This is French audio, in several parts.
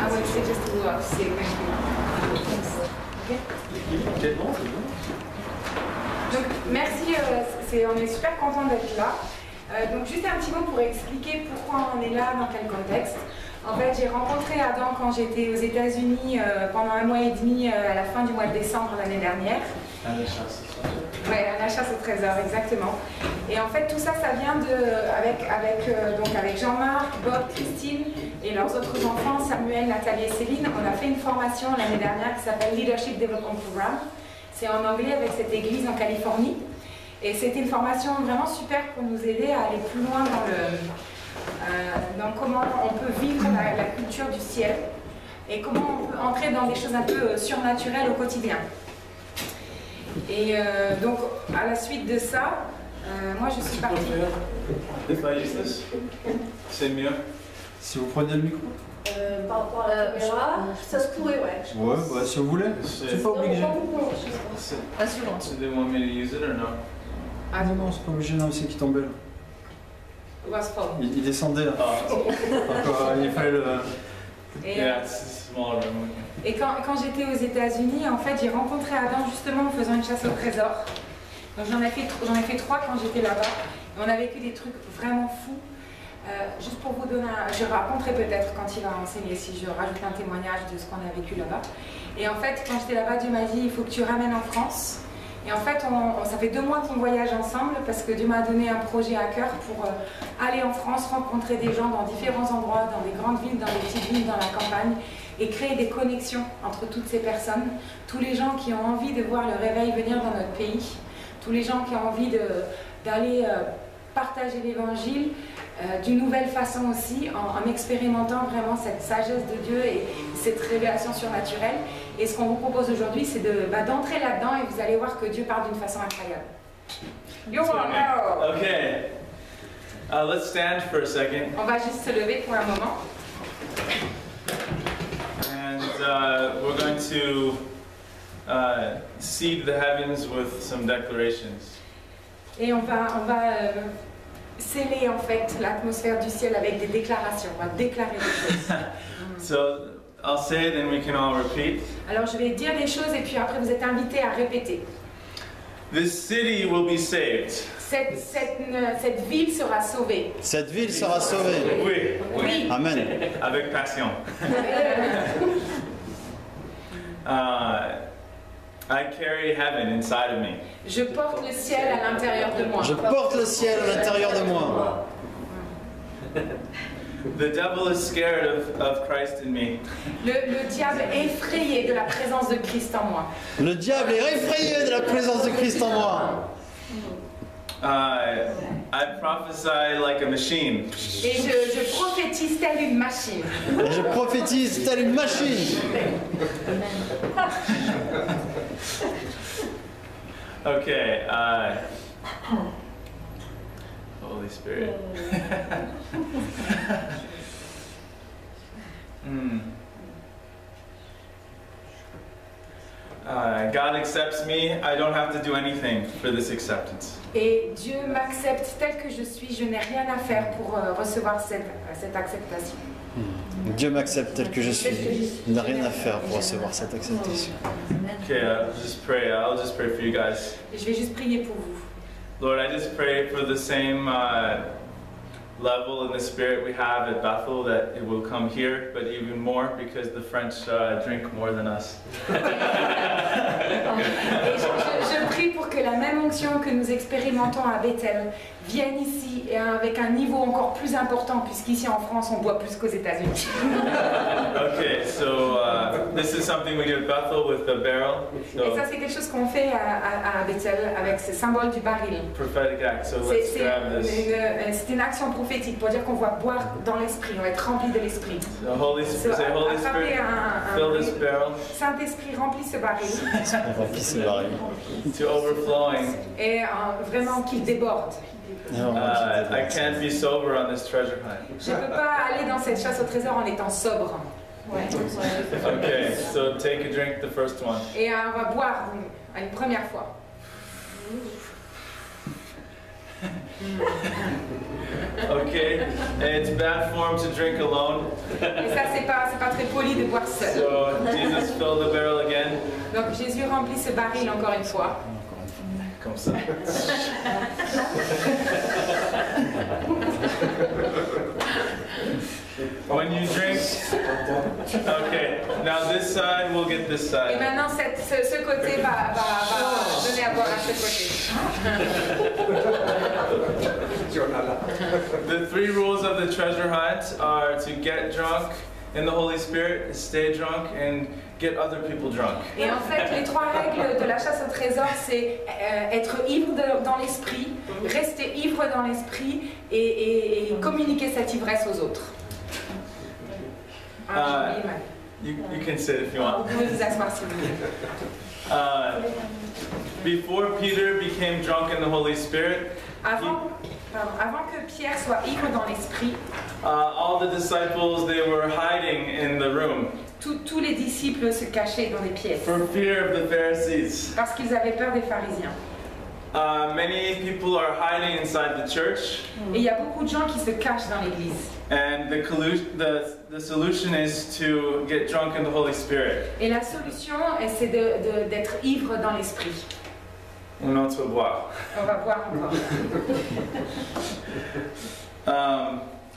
I will say just to say thank you. Okay. Donc merci, on est super content d'être là. Donc juste un petit mot pour expliquer pourquoi on est là, dans quel contexte. En fait, j'ai rencontré Adam quand j'étais aux États-Unis pendant 1 mois et demi à la fin du mois de décembre l'année dernière. À la chasse au trésor. Ouais, à la chasse au trésor, exactement. Et en fait, tout ça, ça vient avec Jean-Marc, Bob, Christine et leurs autres enfants, Samuel, Nathalie et Céline. On a fait une formation l'année dernière qui s'appelle Leadership Development Program. C'est en anglais avec cette église en Californie. Et c'était une formation vraiment super pour nous aider à aller plus loin dans comment on peut vivre la culture du ciel et comment on peut entrer dans des choses un peu surnaturelles au quotidien. Et donc, à la suite de ça, moi je suis partie. C'est mieux. Si vous preniez le micro. Par rapport à la caméra, ça se pourrait, ouais. Ouais, bah, si vous voulez. C'est pas obligé. Assurance. So they want me to use it or no? Ah non, c'est pas obligé, non, c'est qui tombait là. Il descendait là. Encore, il fallait le. Et quand j'étais aux États-Unis, en fait, j'ai rencontré Adam justement en faisant une chasse au trésor. Donc j'en ai fait 3 quand j'étais là-bas. Et on a vécu des trucs vraiment fous. Juste pour vous donner je raconterai peut-être quand il va enseigner si je rajoute un témoignage de ce qu'on a vécu là-bas. Et en fait, quand j'étais là-bas, Dieu m'a dit il faut que tu ramènes en France. Et en fait, ça fait 2 mois qu'on voyage ensemble parce que Dieu m'a donné un projet à cœur pour aller en France, rencontrer des gens dans différents endroits, dans des grandes villes, dans des petites villes, dans la campagne et créer des connexions entre toutes ces personnes. Tous les gens qui ont envie de voir le réveil venir dans notre pays, tous les gens qui ont envie d'aller partager l'évangile d'une nouvelle façon aussi, en expérimentant vraiment cette sagesse de Dieu et cette révélation surnaturelle. Et ce qu'on vous propose aujourd'hui, c'est d'entrer là-dedans et vous allez voir que Dieu parle d'une façon incroyable. Okay. Let's stand for a second. On va juste se lever pour un moment. And we're going to seed the heavens with some declarations. Et on va sceller en fait l'atmosphère du ciel avec des déclarations. On va déclarer des choses. So I'll say it and we can all repeat. Alors je vais dire des choses et puis après vous êtes invités à répéter. This city will be saved. Cette ville sera sauvée. Cette ville sera sauvée. Oui. Oui. Amen. Avec passion. I carry heaven inside of me. Je porte le ciel à l'intérieur de moi. Je porte le ciel à l'intérieur de moi. The devil is scared of Christ in me. Le diable est effrayé de la présence de Christ en moi. Le diable est effrayé de la présence de Christ en moi. I prophesy like a machine. Et je prophétise telle une machine. Et je prophétise telle une machine. Okay. Holy Spirit. God accepts me. I don't have to do anything for this acceptance. Et Dieu m'accepte tel que je suis. Je n'ai rien à faire pour recevoir cette acceptation. Dieu m'accepte tel que je suis. Il n'a rien à faire pour recevoir cette acceptation. Okay, I'll just pray for you guys. Et je vais juste prier pour vous. Lord, I just pray for the same level in the spirit we have at Bethel, that it will come here, but even more because the French drink more than us. Et je prie pour que la même onction que nous expérimentons à Bethel vienne ici et avec un niveau encore plus important, puisqu'ici en France on boit plus qu'aux États-Unis. Okay, so this is something we do at Bethel with the barrel. So Et ça c'est quelque chose qu'on fait à Bethel avec ce symbole du baril. prophetic act. So let's grab this. C'est une action prophétique pour dire qu'on va boire dans l'esprit, on va être rempli de l'esprit. The Holy Spirit, say, Holy Spirit, fill this barrel Saint-Esprit remplit ce baril. Remplis ce baril. to overflowing. Et vraiment qu'il déborde. I can't be sober on this treasure hunt. Je ne peux pas aller dans cette chasse au trésor en étant sobre. Okay, so take a drink, the first one. Et on va boire une première fois. Okay, it's bad form to drink alone. Et ça, c'est pas très poli de boire seul. So Jesus filled the barrel again. Donc Jésus remplit ce baril encore une fois. Comme ça. When you drink, okay, now this side will get this Et side. maintenant, ce côté va donner à boire à ce côté. The 3 rules of the treasure hunt are to get drunk in the Holy Spirit, stay drunk, and get other people drunk. Et en fait, les 3 règles de la chasse au trésor, c'est être ivre dans l'esprit, rester ivre dans l'esprit et communiquer cette ivresse aux autres. Ah, You can sit if you want. vous pouvez vous asseoir si vous voulez. Before Peter became drunk in the Holy Spirit, Avant que Pierre soit ivre dans l'esprit, all the disciples, they were hiding in the room tous les disciples se cachaient dans des pièces for fear of the Pharisees. parce qu'ils avaient peur des pharisiens. Many people are hiding inside the church, Et il y a beaucoup de gens qui se cachent dans l'église. and the solution is to get drunk in the Holy Spirit. Et la solution, c'est d'être ivre dans l'esprit. Un autre boire. On va voir encore.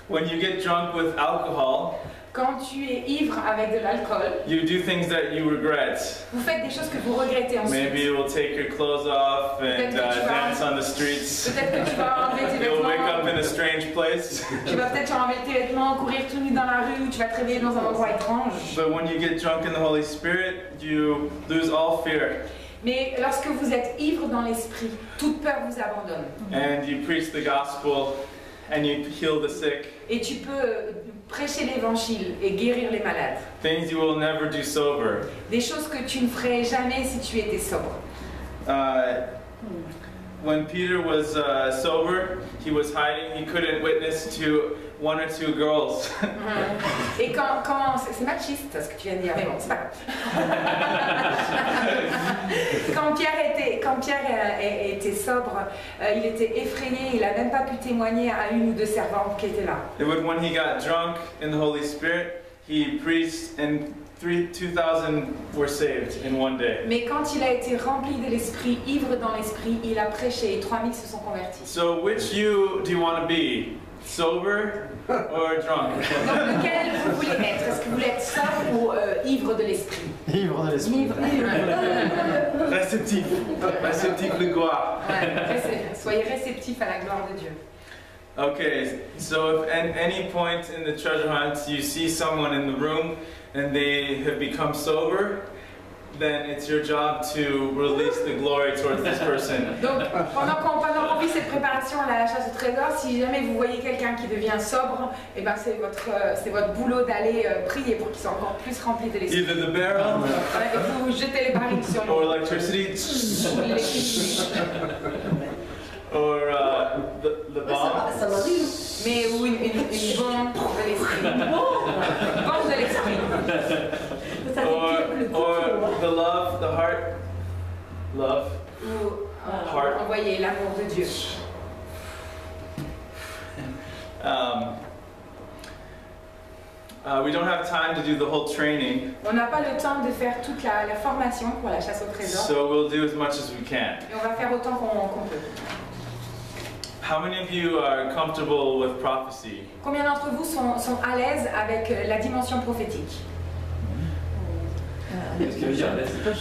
When you get drunk with alcohol, Quand tu es ivre avec de l'alcool, you do things that you regret. vous faites des choses que vous regrettez ensuite. Maybe you will take your clothes off and dance on the streets. Peut-être que tu vas enlever tes You'll wake up vêtements. in a strange place. Tu vas peut-être enlever tes vêtements, courir tout nu dans la rue, ou tu vas te réveiller dans un endroit étrange. But when you get drunk in the Holy Spirit, you lose all fear. Mais lorsque vous êtes ivre dans l'esprit, toute peur vous abandonne. And you preach the gospel and you heal the sick. Et tu peux prêcher l'évangile et guérir les malades. Things you will never do sober. Des choses que tu ne ferais jamais si tu étais sobre. When Peter was sober, he was hiding. He couldn't witness to 1 or 2 girls. Et quand c'est machiste ce que tu viens de dire, mais bon, c'est pas grave. Quand Pierre était sobre, il était effrayé, il n'a même pas pu témoigner à 1 ou 2 servantes qui étaient là. But when he got drunk in the Holy Spirit, he preached and 2,000 were saved in one day. Mais quand il a été rempli de l'esprit, ivre dans l'esprit, il a prêché et 3000 se sont convertis. So which you do you want to be? Sober or drunk? Donc lequel vous voulez être? Est-ce que vous voulez être sobre ou ivre de l'esprit? Ivre de l'esprit. Réceptif. Réceptif de gloire. Ouais, soyez réceptifs à la gloire de Dieu. Okay, so if at any point in the treasure hunt you see someone in the room and they have become sober, then it's your job to release the glory towards this person. Donc pendant qu'on vit cette préparation à la chasse au trésor, si jamais vous voyez quelqu'un qui devient sobre, eh ben c'est votre boulot d'aller prier pour qu'il soit encore plus rempli de l'esprit. Either the barrel Et vous jetez les barils sur or lui. electricity Ou or the bomb. Ça m'arrive. mais ou une bombe de l'esprit. Une bombe de l'esprit. Ça fait le Or the love, the heart, love. Ou Heart. envoyer l'amour de Dieu. We don't have time to do the whole training, On n'a pas le temps de faire toute la formation pour la chasse au trésor. so we'll do as much as we can. Et on va faire autant qu'on peut. How many of you are comfortable with prophecy? Combien d'entre vous sont à l'aise avec la dimension prophétique?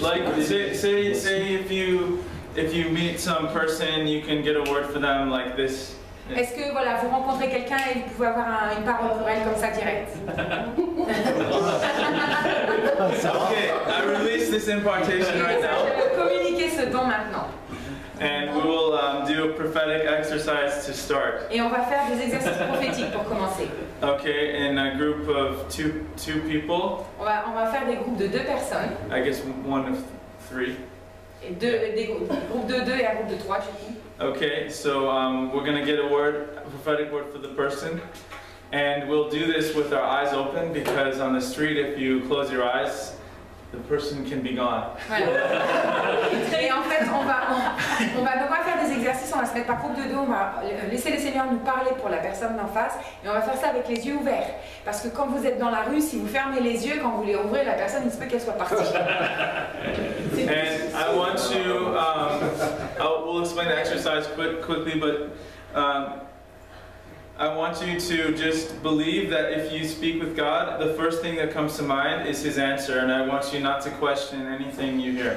Like, say if you meet some person, you can get a word for them like this. Est-ce que voilà, vous rencontrez quelqu'un et vous pouvez avoir une parole pour elle comme ça direct? Okay, I release this impartation right now, Je vais communiquer ce don maintenant. and we will do a prophetic exercise to start. Et on va faire des exercices prophétiques pour commencer. Okay, in a group of two people, On va faire des groupes de 2 personnes. I guess one of 3. Et des groupes de 2 et un groupe de 3 du coup. Okay, so we're gonna get a prophetic word for the person, and we'll do this with our eyes open because on the street, if you close your eyes, the person can be gone. Voilà. Et en fait, on va devoir faire des exercices, on va se mettre par groupe de deux, on va laisser le Seigneur nous parler pour la personne d'en face, et on va faire ça avec les yeux ouverts. Parce que quand vous êtes dans la rue, si vous fermez les yeux, quand vous les ouvrez, la personne, il se peut qu'elle soit partie. And I want to, we'll explain the exercise quickly, but I want you to just believe that if you speak with God, the first thing that comes to mind is His answer, and I want you not to question anything you hear.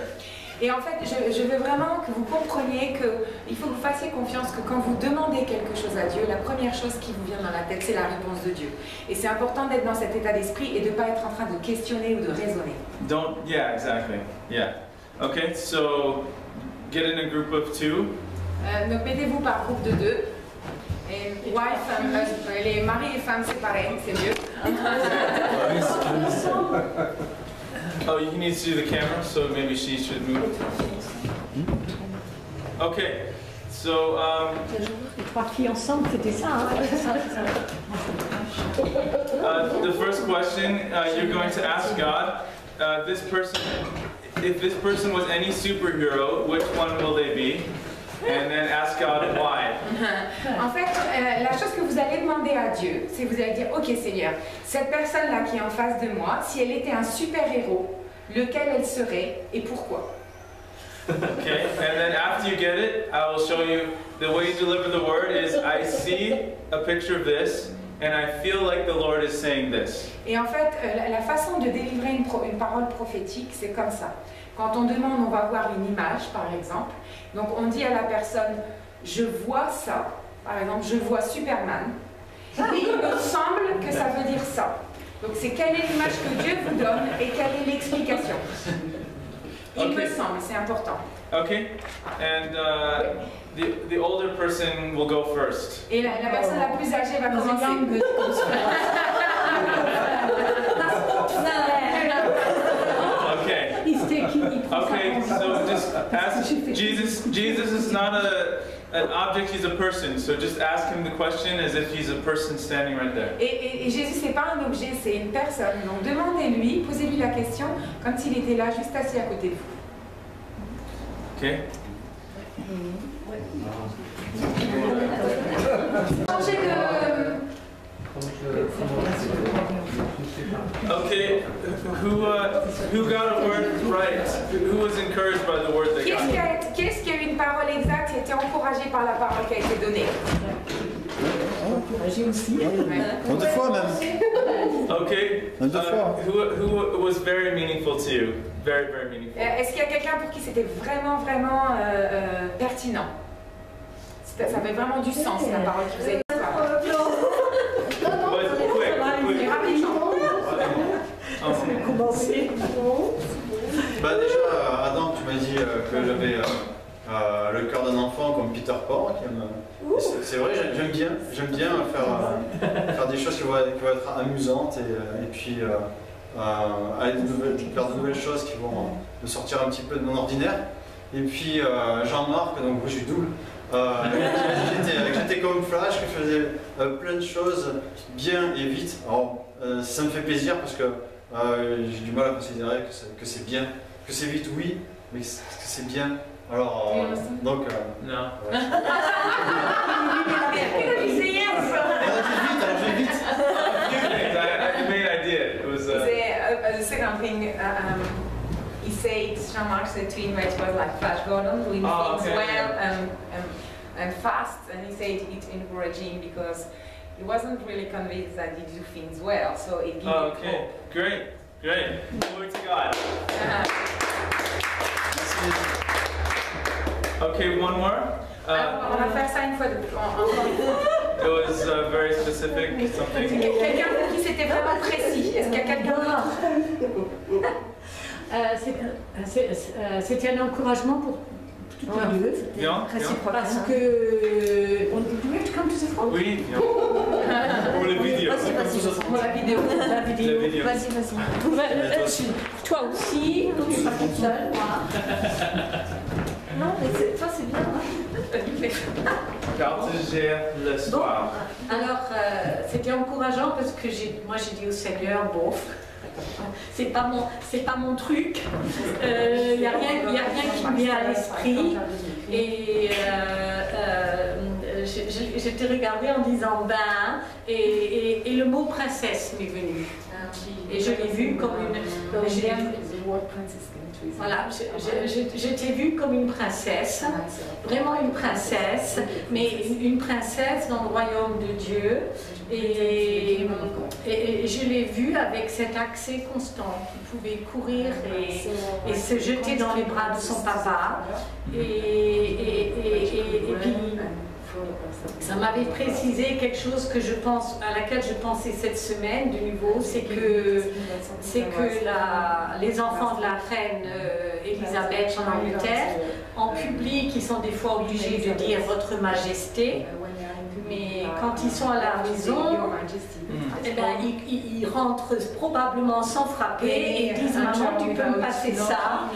Et en fait, je veux vraiment que vous compreniez qu'il faut que vous fassiez confiance que quand vous demandez quelque chose à Dieu, la première chose qui vous vient dans la tête, c'est la réponse de Dieu. Et c'est important d'être dans cet état d'esprit et de ne pas être en train de questionner ou de raisonner. Yeah, exactly. Yeah. Okay, so get in a group of two. Donc mettez-vous par groupe de deux. Et les maris et femmes séparés, c'est mieux. Oh, he needs to do the camera, so maybe she should move. Okay, so Les trois filles ensemble, c'était ça, hein? the first question you're going to ask God, this person, if this person was any superhero, which one will they be? And then ask God why. En fait, la chose que vous allez demander à Dieu, c'est vous allez dire, ok Seigneur, cette personne-là qui est en face de moi, si elle était un super-héros, lequel elle serait et pourquoi? Okay, and then after you get it, I will show you the way you deliver the word is I see a picture of this and I feel like the Lord is saying this. Et en fait, la façon de délivrer une parole prophétique, c'est comme ça. Quand on demande, on va voir une image, par exemple. Donc on dit à la personne, je vois ça. Par exemple, je vois Superman. Et il me semble que ça veut dire ça. Donc c'est quelle est l'image que Dieu vous donne et quelle est l'explication. Il me semble, c'est important. Okay, and the older person will go first. Et la personne la plus âgée va commencer. Okay. Okay, so just ask Jesus. Jesus is not an object, he's a person. So just ask him the question as if he's a person standing right there. Et Jésus, c'est pas un objet, c'est une personne. Donc demandez-lui, posez-lui la question comme s'il était là, juste assis à côté de vous. Okay. Changez de... Okay, who got a word right? Who was encouraged by the word they got? Qui est-ce qui a eu une parole exacte et été encouragé par la parole qui a été donnée? Encouragé aussi. Deux fois même. Okay. Deux fois. Who was very meaningful to you? Very, very meaningful. Est-ce qu'il y a quelqu'un pour qui c'était vraiment, vraiment pertinent? Ça avait vraiment du sens, la parole qui vous a été donnée. Bah déjà, Adam, tu m'as dit que j'avais le cœur d'un enfant comme Peter Pan. C'est vrai, j'aime bien faire des choses qui vont être amusantes et puis aller faire de nouvelles choses qui vont me sortir un petit peu de mon ordinaire. Et puis Jean-Marc, donc je suis double. J'étais comme Flash, je faisais plein de choses bien et vite. Alors, ça me fait plaisir parce que j'ai du mal à considérer que c'est bien, que c'est vite, oui, mais que c'est bien. Alors, donc. No. Ouais. Il dit yes. Alors je vais vite. I made an idea. It was. The second thing, he said, Jean-Marc said to him, it was like Flash Gordon doing things well and fast, and he said it encouraging because he wasn't really convinced that he do things well, so it gave him Okay, hope. great. Glory to God. Okay, one more. On va faire ça une fois encore une fois. It was very specific, something. Quelqu'un pour qui c'était vraiment précis. Est-ce qu'il y a quelqu'un d'autre? C'était un encouragement pour toutes les deux. Bien. Parce que... On peut come to the front? Oui, bien. Pour les vidéos. Pour la vidéo. La vidéo. Vas-y. Toi aussi, tu seras toute seule. Non, mais toi, c'est bien. Partager le soir. Alors, c'était encourageant parce que moi j'ai dit au Seigneur, bon, c'est pas mon truc. Il y a rien qui me vient à l'esprit. Et je t'ai regardé en disant bain et le mot princesse m'est venu. Et je l'ai vu comme une. Voilà, je t'ai vue comme une princesse, vraiment une princesse, mais une princesse dans le royaume de Dieu. Et je l'ai vue avec cet accès constant, qui pouvait courir et se jeter dans les bras de son papa. Et puis, ça m'avait précisé quelque chose que à laquelle je pensais cette semaine de nouveau, c'est que les enfants de la reine Elisabeth en Angleterre, en public, ils sont des fois obligés de dire Votre Majesté, mais quand ils sont à la maison, eh ben, ils rentrent probablement sans frapper et disent Maman, tu peux me passer ça,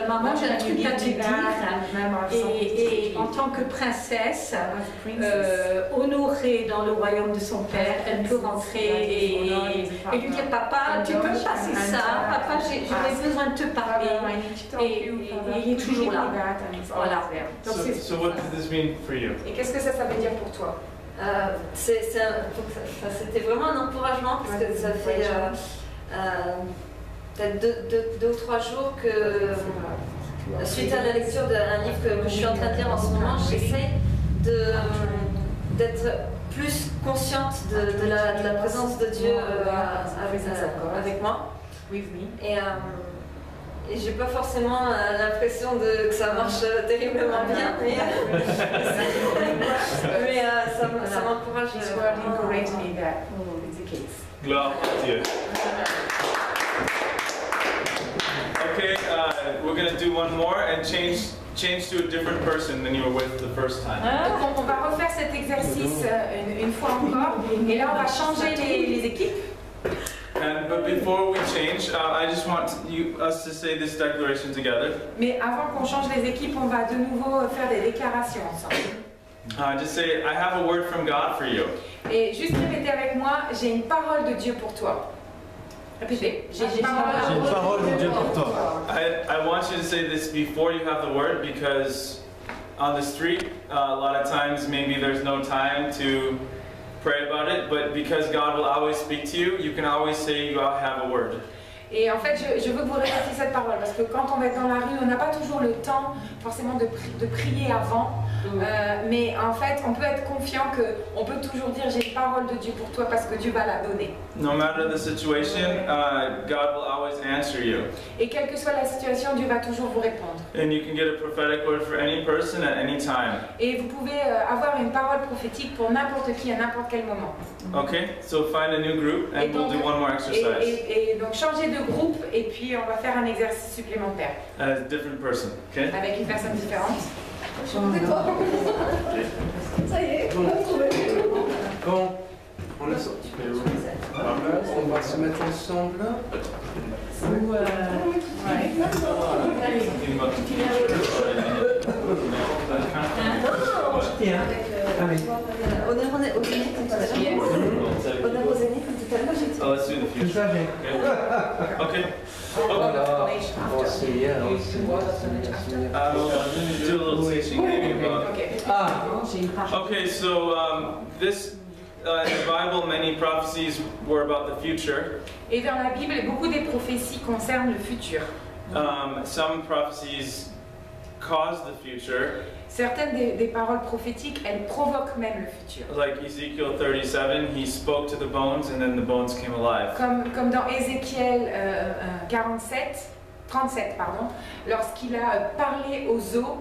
Maman, j'ai un truc à te dire. Et en tant que princesse, honorée dans le royaume de son père, elle peut rentrer et lui dire Papa, tu peux me passer ça, Papa, j'aurais besoin de te parler. Et il est toujours là. Voilà. So what does this mean for you? Et qu'est-ce que ça veut dire pour toi? C'était vraiment un encouragement parce que ça fait peut-être deux ou 3 jours que, suite à la lecture d'un livre que je suis en train de lire en ce moment, j'essaie d'être plus consciente de la présence de Dieu avec moi. Et j'ai pas forcément l'impression que ça marche terriblement bien, mais ça m'encourage. Gloire à Dieu. Okay, we're going to do one more and change to a different person than you were with the first time. Donc on va refaire cet exercice une fois encore, et là on va changer les équipes. But before we change, I just want us to say this declaration together. Mais avant qu'on change les équipes, on va de nouveau faire des déclarations ensemble. Just say, I have a word from God for you. Et juste répétez avec moi, j'ai une parole de Dieu pour toi. Répétez. J'ai une parole de Dieu pour toi. I want you to say this before you have the word, because on the street, a lot of times maybe there's no time to pray about it, but because God will always speak to you, you can always say you have a word. Et en fait, je veux que vous répétiez cette parole, parce que quand on va être dans la rue, on n'a pas toujours le temps forcément de prier avant, mais en fait, on peut être confiant qu'on peut toujours dire j'ai une parole de Dieu pour toi, parce que Dieu va la donner. No matter the situation, God will always answer you. Et quelle que soit la situation, Dieu va toujours vous répondre. And you can get a prophetic word for any person at any time. Et vous pouvez avoir une parole prophétique pour n'importe qui à n'importe quel moment. Okay, so find a new group and we'll do one more exercise. Et donc changer de groupe et puis on va faire un exercice supplémentaire. As a different person, okay? Avec une personne différente. Ça y est, on a trouvé. Bon, on va se mettre ensemble. Honneur aux aînés comme tout à l'heure. Honneur aux aînés comme tout à l'heure. Oh, let's do the future. Okay. Do a little teaching maybe about. Okay, so this in the Bible, many prophecies were about the future. Et dans la Bible, beaucoup des prophéties concernent le futur. Some prophecies cause the future. Certaines des paroles prophétiques, elles provoquent même le futur. Like Ezekiel 37, he spoke to the bones and then the bones came alive. Comme dans Ézéchiel 37, lorsqu'il a parlé aux os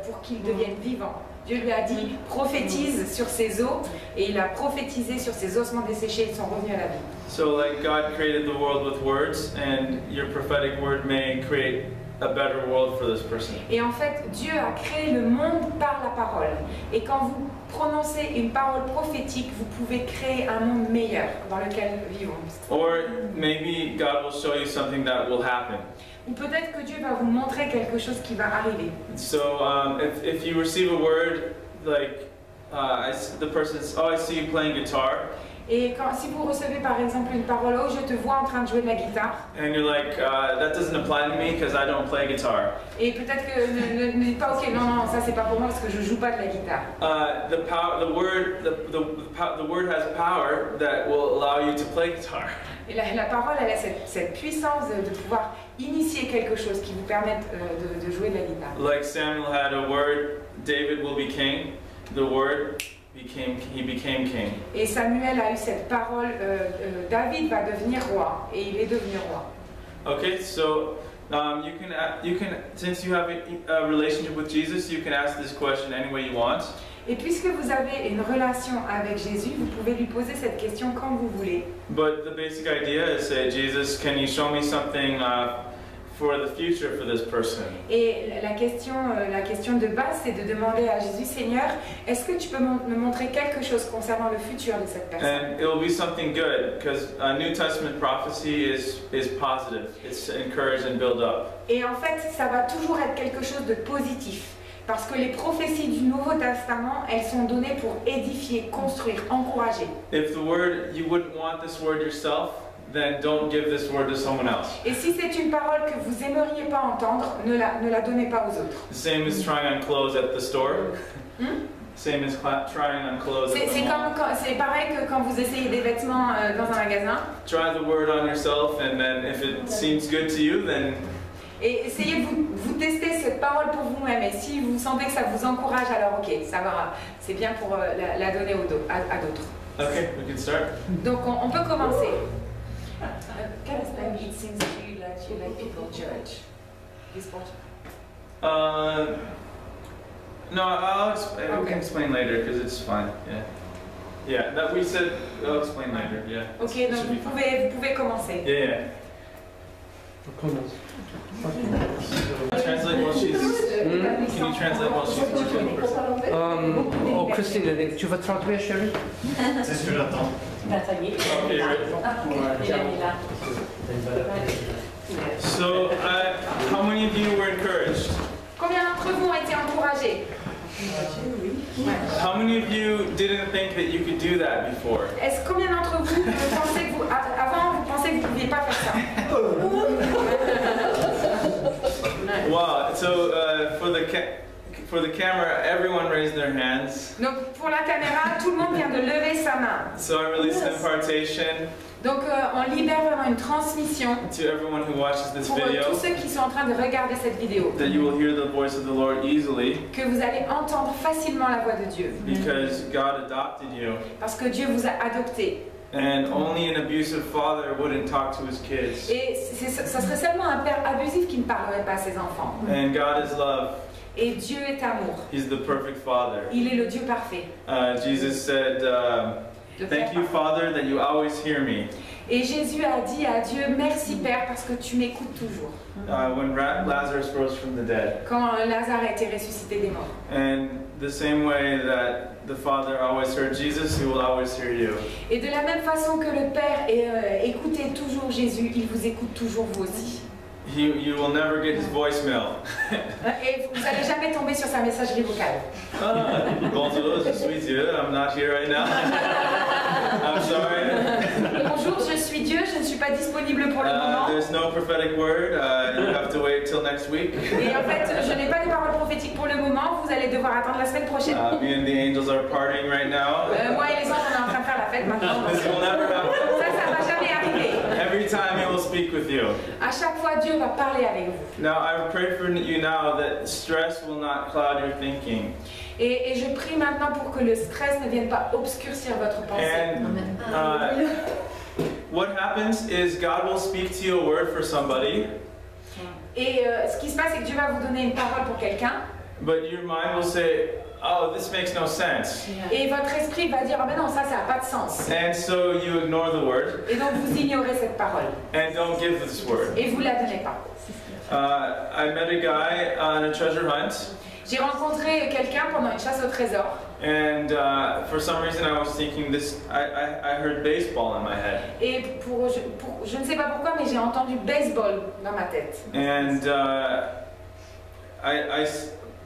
pour qu'ils deviennent vivants. Dieu lui a dit, prophétise sur ces os, et il a prophétisé sur ces ossements desséchés, ils sont revenus à la vie. So like God created the world with words, and your prophetic word may create a better world for this person. Et en fait, Dieu a créé le monde par la parole. Et quand vous prononcez une parole prophétique, vous pouvez créer un monde meilleur dans lequel nous vivons. Or maybe God will show you something that will happen. Ou peut-être que Dieu va vous montrer quelque chose qui va arriver. So if you receive a word like the person says, "Oh, I see you playing guitar." Et si vous recevez par exemple une parole, oh je te vois en train de jouer de la guitare, and you're like, that doesn't apply to me because I don't play guitar. et peut-être que ne dites pas ok non ça c'est pas pour moi parce que je joue pas de la guitare. The word has power that will allow you to play guitar. Et la parole elle a cette puissance de pouvoir initier quelque chose qui vous permette de jouer de la guitare. Like Samuel had a word, David will be king. The word he became king. Et Samuel a eu cette parole, David va devenir roi, et il est devenu roi. Okay, so you can since you have a relationship with Jesus, you can ask this question any way you want. Et puisque vous avez une relation avec Jésus, vous pouvez lui poser cette question quand vous voulez. But the basic idea is say, Jesus, can you show me something for the future for this person? Et la question de base, c'est de demander à Jésus, Seigneur, est-ce que tu peux me montrer quelque chose concernant le futur de cette personne? And it will be something good, because New Testament prophecy is positive. It's encouraged and build up. Et en fait, ça va toujours être quelque chose de positif. Parce que les prophéties du Nouveau Testament, elles sont données pour édifier, construire, encourager. If the word, you wouldn't want this word yourself, then don't give this word to someone else. Et si c'est une parole que vous aimeriez pas entendre, ne la donnez pas aux autres. The same as trying on clothes at the store. Same as trying on clothes at the mall. C'est pareil que quand vous essayez des vêtements dans un magasin. Try the word on yourself, and then if it seems good to you, then Et essayez de vous tester cette parole pour vous-même. Et si vous sentez que ça vous encourage, alors ok, ça va, c'est bien pour la donner à d'autres. Okay, we can start. Donc on peut commencer. It seems to you like people judge. No, we can explain later because it's fine. Yeah, yeah. That we said. I'll explain later. Yeah. Ok, donc vous pouvez commencer. Yeah, yeah. Translate while she's. Can you translate while she's teaching the person? Christine, tu vas traduire, chérie? C'est ce que j'attends. Okay, right. So, how many of you were encouraged? Combien d'entre vous ont été encouragés? How many of you didn't think that you could do that before? Est-ce combien d'entre vous pensez que avant vous pensez que vous ne pouviez pas faire ça? Wow. So for the camera, everyone raised their hands. Donc pour la caméra, tout le monde vient de lever sa main. So I release an impartation. Donc on libère vraiment une transmission To everyone who watches this pour video, tous ceux qui sont en train de regarder cette vidéo. that you will hear the voice of the Lord easily, Que vous allez entendre facilement la voix de Dieu. because God adopted you. Parce que Dieu vous a adopté. And only an abusive father wouldn't talk to his kids. Et ça serait seulement un père abusif qui ne parlerait pas à ses enfants. And God is love. Et Dieu est amour. He's the perfect father. Il est le Dieu parfait. Jesus said, Le thank Père you, parfait. Father, that you always hear me. Et Jésus a dit à Dieu, merci Père parce que tu m'écoutes toujours. When Lazarus rose from the dead. Quand Lazare a été ressuscité des morts. And the same way that the Father always heard Jesus, he will always hear you. Et de la même façon que le Père écoutait toujours Jésus, il vous écoute toujours vous aussi. You will never get his voicemail. Et vous n'allez jamais tomber sur sa messagerie vocale. Bonjour, je suis Dieu. I'm not here right now. I'm sorry. Bonjour, je suis Dieu, je ne suis pas disponible pour le moment. There's no prophetic word. You have to wait till next week. Et en fait, je n'ai pas de paroles prophétiques pour le moment, vous allez devoir attendre la semaine prochaine. Me and the angels are partying right now. Moi et les anges, on est en train de faire la fête maintenant. This will never happen. Ça va jamais arriver. Every time he will speak with you. À chaque fois, Dieu va parler avec vous. Now, I pray for you now that stress will not cloud your thinking. Et je prie maintenant pour que le stress ne vienne pas obscurcir votre pensée. And what happens is God will speak to you a word for somebody. Et ce qui se passe, c'est que Dieu va vous donner une parole pour quelqu'un. But your mind will say, oh, this makes no sense. Et votre esprit va dire, ah ben non, ça n'a pas de sens. And so you ignore the word Et donc vous ignorez cette parole. and don't give this word. Et vous ne la donnez pas. I met a guy on a treasure hunt, J'ai rencontré quelqu'un pendant une chasse au trésor. and for some reason I was thinking this, I heard baseball in my head. Et je ne sais pas pourquoi, mais j'ai entendu baseball dans ma tête. And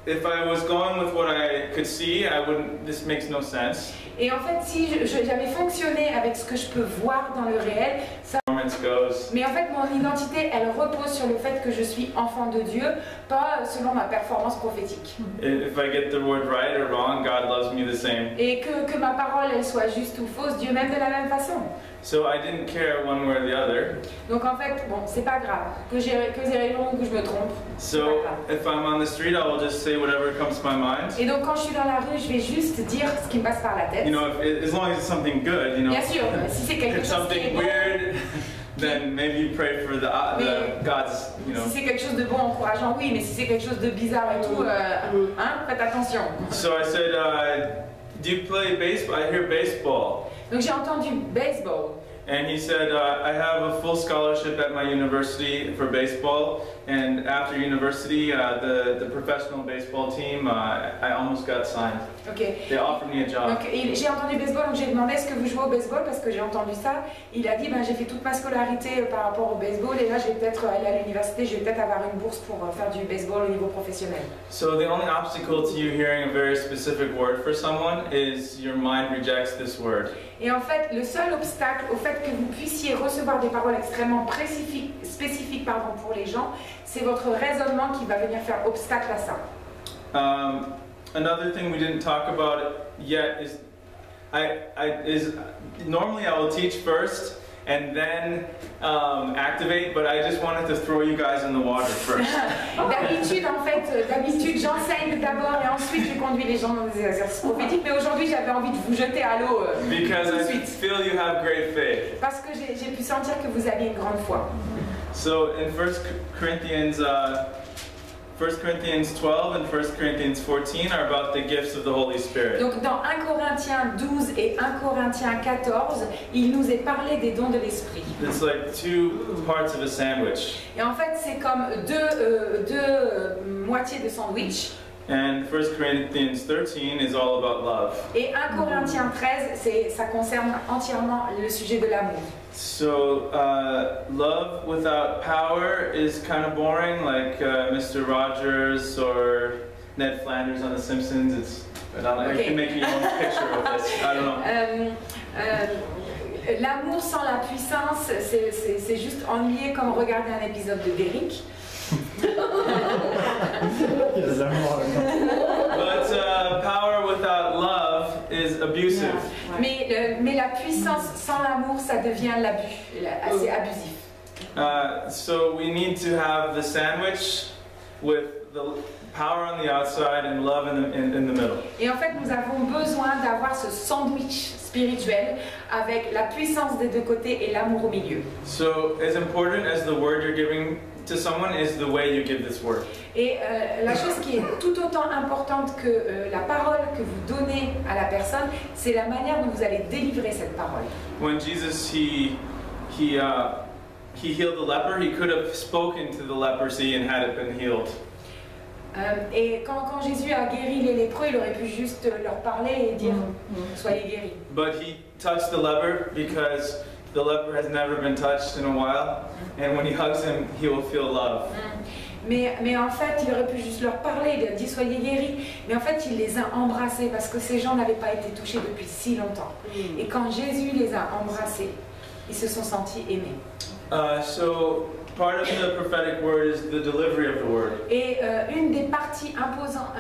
if I was going with what I could see, I wouldn't. This makes no sense. Et en fait, si j'avais fonctionné avec ce que je peux voir dans le réel, ça... Performance goes. Mais en fait, mon identité, elle repose sur le fait que je suis enfant de Dieu, pas selon ma performance prophétique. If I get the word right or wrong, God loves me the same. Et que ma parole, elle soit juste ou fausse, Dieu m'aime de la même façon. So I didn't care one way or the other. Donc en fait, bon, c'est pas grave que j'ai raison ou que je me trompe. So if I'm on the street, I will just say whatever comes to my mind. Et donc quand je suis dans la rue, je vais juste dire ce qui me passe par la tête. You know, as long as it's something good, you know. Bien sûr, si c'est quelque If chose qui est something bon, weird, then maybe you pray for the God's, you know. si c'est quelque chose de bon, encourageant, oui, mais si c'est quelque chose de bizarre et tout, hein, faites attention. So I said, do you play baseball? I hear baseball. Donc j'ai entendu baseball. And he said, I have a full scholarship at my university for baseball. And after university, the professional baseball team, I almost got signed. Okay. They offered me a job. Donc j'ai entendu baseball, donc j'ai demandé est-ce que vous jouez au baseball parce que j'ai entendu ça. Il a dit ben, j'ai fait toute ma scolarité par rapport au baseball et là je vais peut-être aller à l'université, je vais peut-être avoir une bourse pour faire du baseball au niveau professionnel. So the only obstacle to you hearing a very specific word for someone is your mind rejects this word. Et en fait, le seul obstacle au fait que vous puissiez recevoir des paroles extrêmement spécifiques pour les gens, c'est votre raisonnement qui va venir faire obstacle à ça. Another thing we didn't talk about yet is, normally I will teach first and then activate, but I just wanted to throw you guys in the water first. D'habitude, j'enseigne d'abord et ensuite je conduis les gens dans des exercices prophétiques, mais aujourd'hui j'avais envie de vous jeter à l'eau tout de suite. Feel you have great faith. Parce que j'ai pu sentir que vous aviez une grande foi. So in 1 Corinthians 12 and 1 Corinthians 14 are about the gifts of the Holy Spirit. Donc dans 1 Corinthiens 12 et 1 Corinthiens 14, il nous est parlé des dons de l'esprit. It's like two parts of a sandwich. Et en fait, c'est comme deux moitiés de sandwich. And 1 Corinthians 13 is all about love. Et 1 Corinthiens 13, ça concerne entièrement le sujet de l'amour. So, love without power is kind of boring, like Mr. Rogers or Ned Flanders on The Simpsons. I don't know, you can make your own picture of this. I don't know. L'amour sans la puissance, c'est juste ennuyé comme regarder un épisode de Derrick. But power without love is abusive. Mais la puissance sans l'amour, ça devient l'abus, assez abusif. So we need to have the sandwich with the power on the outside and love in the middle. Et en fait, nous avons besoin d'avoir ce sandwich spirituel avec la puissance des deux côtés et l'amour au milieu. So as important as the word you're giving to someone is the way you give this word. Et la chose qui est tout autant importante que la parole que vous donnez à la personne, c'est la manière dont vous allez délivrer cette parole. When Jesus he healed the leper, he could have spoken to the leprosy and had it been healed. Et quand Jésus a guéri les lépreux, il aurait pu juste leur parler et dire soyez guéris. But he touched the leper because the leper has never been touched in a while, and when he hugs him, he will feel love. Mais en fait, il aurait pu juste leur parler, il a dit soyez guéris. Mais en fait, il les a embrassés parce que ces gens n'avaient pas été touchés depuis si longtemps. Et quand Jésus les a embrassés, ils se sont sentis aimés. So part of the prophetic word is the delivery of the word. Et une des parties importantes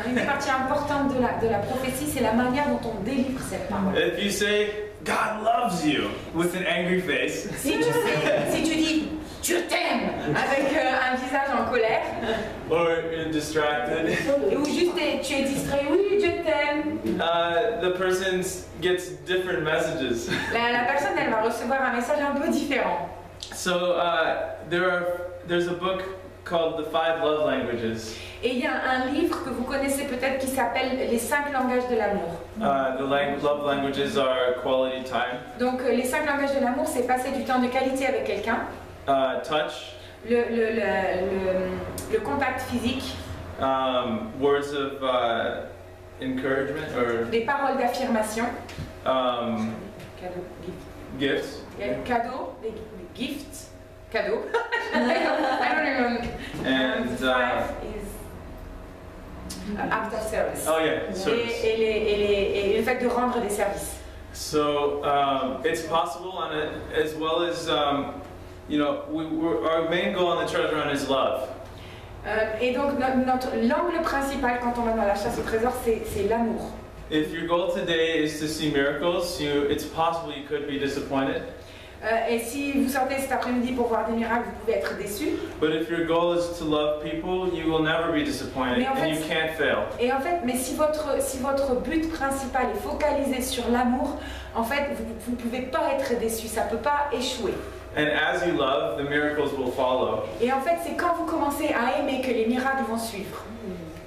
de la prophétie, c'est la manière dont on délivre cette parole. If you say God loves you with an angry face, Si tu dis je t'aime avec un visage en colère, or you're distracted, ou juste tu es distrait, oui je t'aime, the person gets different messages. la personne elle va recevoir un message un peu différent. So there's a book called The 5 Love Languages. Et il y a un livre que vous connaissez peut-être qui s'appelle Les 5 langages de l'amour. Love languages are quality time, Donc les 5 langages de l'amour, c'est passer du temps de qualité avec quelqu'un, touch, le contact physique, words of encouragement, or des paroles d'affirmation, gifts. cadeaux, des gifts, cadeaux. I don't even. And Five is act of service. Oh yeah, service. Et le fait de rendre des services. So it's possible, as well as you know, our main goal on the treasure hunt is love. Et donc notre l'angle principal quand on va dans la chasse au trésor, c'est l'amour. If your goal today is to see miracles, it's possible you could be disappointed. Et si vous sortez cet après-midi pour voir des miracles, vous pouvez être déçus. But if your goal is to love people, you will never be disappointed, and you can't fail. Et en fait, mais si votre but principal est focalisé sur l'amour, en fait, vous ne pouvez pas être déçu, ça ne peut pas échouer. And as you love, the miracles will follow. Et en fait, c'est quand vous commencez à aimer que les miracles vont suivre.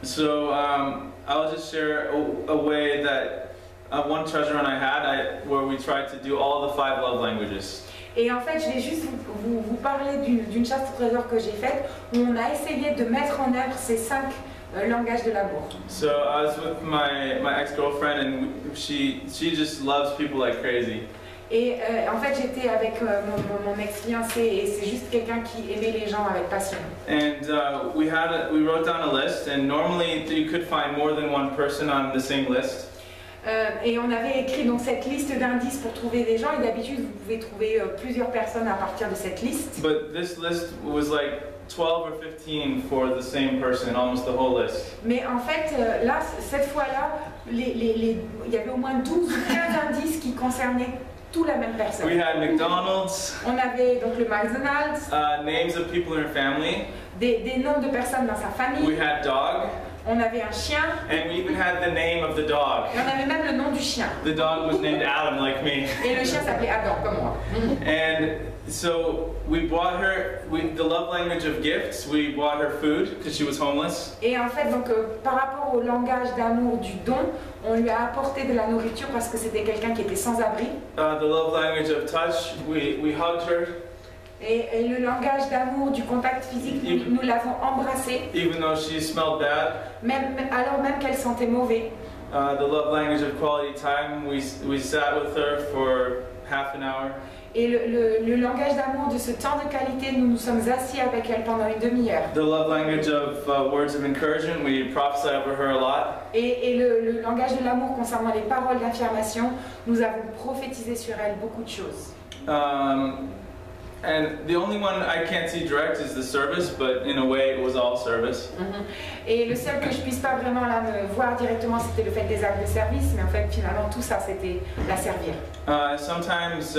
So I'll just share a way that one treasure hunt I had, where we tried to do all the 5 love languages. Et en fait, je vais juste vous parler d'une chasse au trésor que j'ai faite, où on a essayé de mettre en œuvre ces 5 langages de l'amour. So I was with my ex-girlfriend, and she just loves people like crazy. Et en fait, j'étais avec mon ex-fiancé, et c'est juste quelqu'un qui aimait les gens avec passion. And we wrote down a list, and normally you could find more than one person on the same list. Et on avait écrit donc cette liste d'indices pour trouver des gens, et d'habitude vous pouvez trouver plusieurs personnes à partir de cette liste. But this list was like 12 or 15 for the same person, almost the whole list. Mais en fait, là, cette fois-là, il y avait au moins 12 ou 15 indices qui concernaient toute la même personne. We had McDonald's. On avait donc le McDonald's. Names of people in her family. Des noms de personnes dans sa famille. We had dog. On avait un chien. And we even had the name of the dog. Et on avait même le nom du chien. The dog was named Adam, like me. Et le chien s'appelait Adam, comme moi. And so we bought her the love language of gifts. We bought her food because she was homeless. Et en fait, donc par rapport au langage d'amour du don, on lui a apporté de la nourriture parce que c'était quelqu'un qui était sans abri. The love language of touch, we hugged her. Et le langage d'amour du contact physique, nous l'avons embrassée. Even though she smelled bad. Alors même qu'elle sentait mauvais. The love language of quality time, we sat with her for half an hour. Et le langage d'amour de ce temps de qualité, nous nous sommes assis avec elle pendant une demi-heure. The love language of words of encouragement, we prophesy over her a lot. Et le langage de l'amour concernant les paroles d'affirmation, nous avons prophétisé sur elle beaucoup de choses. And the only one I can't see direct is the service, but in a way it was all service. Et le seul que je puisse pas vraiment là me voir directement, c'était le fait des actes de service, mais en fait finalement tout ça c'était la servir. Sometimes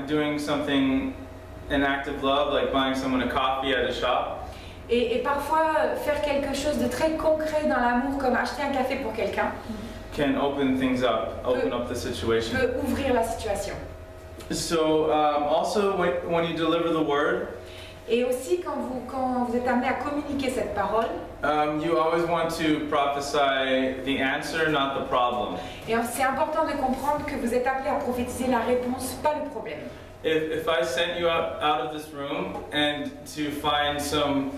doing something, an act of love, like buying someone a coffee at a shop. Et parfois faire quelque chose de très concret dans l'amour, comme acheter un café pour quelqu'un, can open things up, open up the situation. Peut ouvrir la situation. So also when you deliver the word, et aussi quand vous êtes amené à communiquer cette parole, you always want to prophesy the answer, not the problem. Et c'est important de comprendre que vous êtes appelé à prophétiser la réponse, pas le problème. If I sent you out of this room and to find some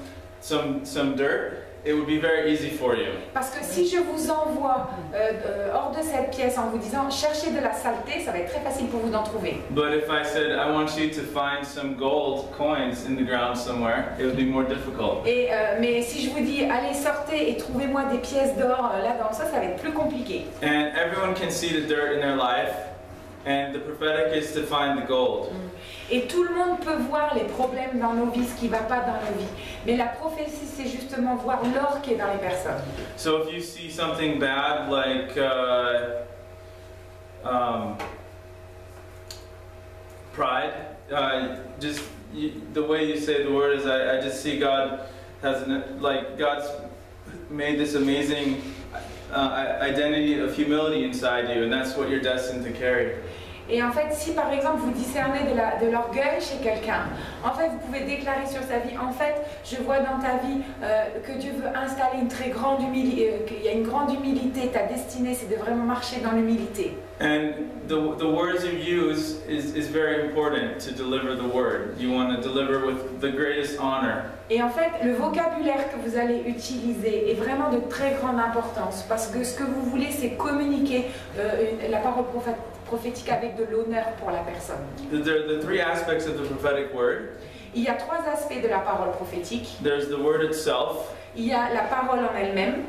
dirt, it would be very easy for you. Parce que si je vous envoie hors de cette pièce en vous disant cherchez de la saleté, ça va être très facile pour vous d'en trouver. But if I said I want you to find some gold coins in the ground somewhere, it would be more difficult. Et mais si je vous dis allez sortez et trouvez-moi des pièces d'or là dans ça va être plus compliqué. And everyone can see the dirt in their life, and the prophetic is to find the gold. Et tout le monde peut voir les problèmes dans nos vies, ce qui ne va pas dans nos vies. Mais la prophétie, c'est justement voir l'or qui est dans les personnes. So if you see something bad, like pride, the way you say the word is, I just see God God's made this amazing identity of humility inside you, and that's what you're destined to carry. Et en fait, si par exemple vous discernez de l'orgueil chez quelqu'un, en fait vous pouvez déclarer sur sa vie, en fait je vois dans ta vie que Dieu veut installer une très grande humilité, qu'il y a une grande humilité, ta destinée c'est de vraiment marcher dans l'humilité. And the words you use is very important to deliver the word. You want to deliver with the greatest honor. Et en fait, le vocabulaire que vous allez utiliser est vraiment de très grande importance parce que ce que vous voulez c'est communiquer la parole prophétique avec de l'honneur pour la personne. The 3 aspects of the prophetic word. Il y a trois aspects de la parole prophétique. There's the word itself, Il y a la parole en elle-même.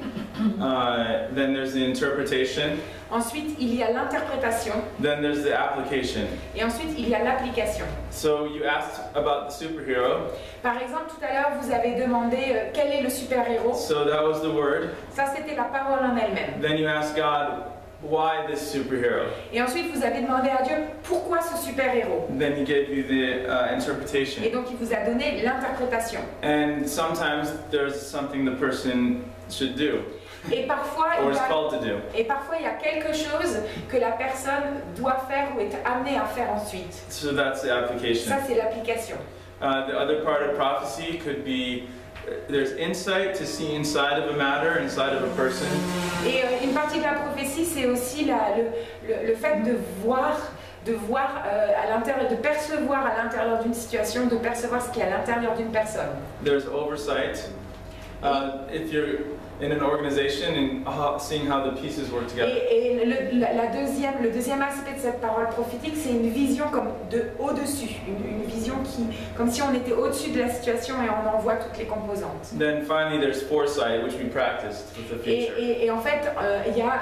then there's the interpretation, Ensuite, il y a l'interprétation. then there's the application. Et ensuite, il y a l'application. So you asked about the superhero, Par exemple, tout à l'heure, vous avez demandé quel est le super-héros. so that was the word. Ça, c'était la parole en elle-même. Then you asked God, why this superhero? Et ensuite, vous avez demandé à Dieu pourquoi ce super-héros. Then He gave you the interpretation. Et donc, il vous a donné l'interprétation. And sometimes there's something the person should do, Et parfois, or il is y a, called to do. et parfois, il y a quelque chose que la personne doit faire ou est amenée à faire ensuite. So that's the application. Ça, c'est l'application. The other part of prophecy could be there's insight to see inside of a matter, inside of a person. Et une partie de la prophétie, c'est aussi le fait de voir à l'intérieur, de percevoir à l'intérieur d'une situation, de percevoir ce qui est à l'intérieur d'une personne. There's oversight. If you're in an organization and seeing how the pieces work together. Et le deuxième aspect de cette parole prophétique, c'est une vision comme de au-dessus, une vision comme si on était au-dessus de la situation et on en voit toutes les composantes. Then finally there's foresight, which we practiced with the future. Et en fait, il y a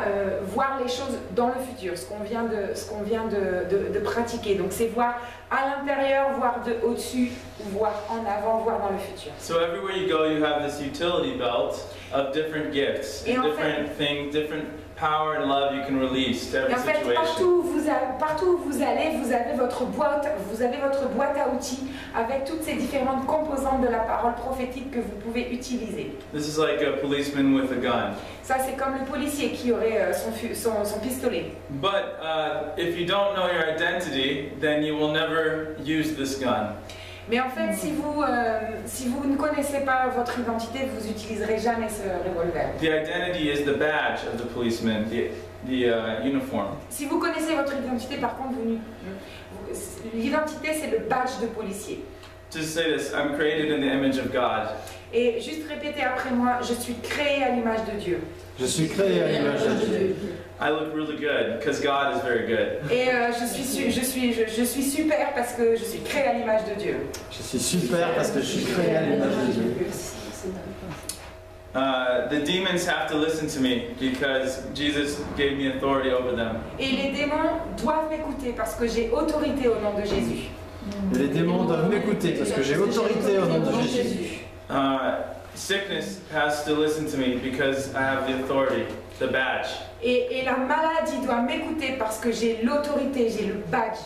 voir les choses dans le futur, ce qu'on vient de pratiquer. Donc c'est voir à l'intérieur, voir de au-dessus, voir en avant, voir dans le futur. So everywhere you go, you have this utility belt of different gifts, Et en different things, different power and love you can release to every Et en fait, situation. partout où vous allez, vous avez votre boîte à outils avec toutes ces différentes composantes de la parole prophétique que vous pouvez utiliser. This is like a policeman with a gun. Ça, c'est comme le policier qui aurait son pistolet. But if you don't know your identity, then you will never use this gun. Mais en fait, si vous ne connaissez pas votre identité, vous n'utiliserez jamais ce revolver. The identity is the badge of the policeman, the uniform. Si vous connaissez votre identité, par contre, l'identité, c'est le badge de policier. Just say this, I'm created in the image of God. Et juste répétez après moi, je suis créé à l'image de Dieu. Je suis créé à l'image de Dieu. I look really good because God is very good. Et je suis super parce que je suis créé à l'image de Dieu. Je suis super parce que je suis créé à l'image de Dieu. The demons have to listen to me because Jesus gave me authority over them. Et les démons doivent m'écouter parce que j'ai autorité au nom de Jésus. Les démons doivent m'écouter parce que j'ai autorité au nom de Jésus. Sickness has to listen to me because I have the authority, the badge. Et la maladie doit m'écouter parce que j'ai l'autorité, j'ai le badge.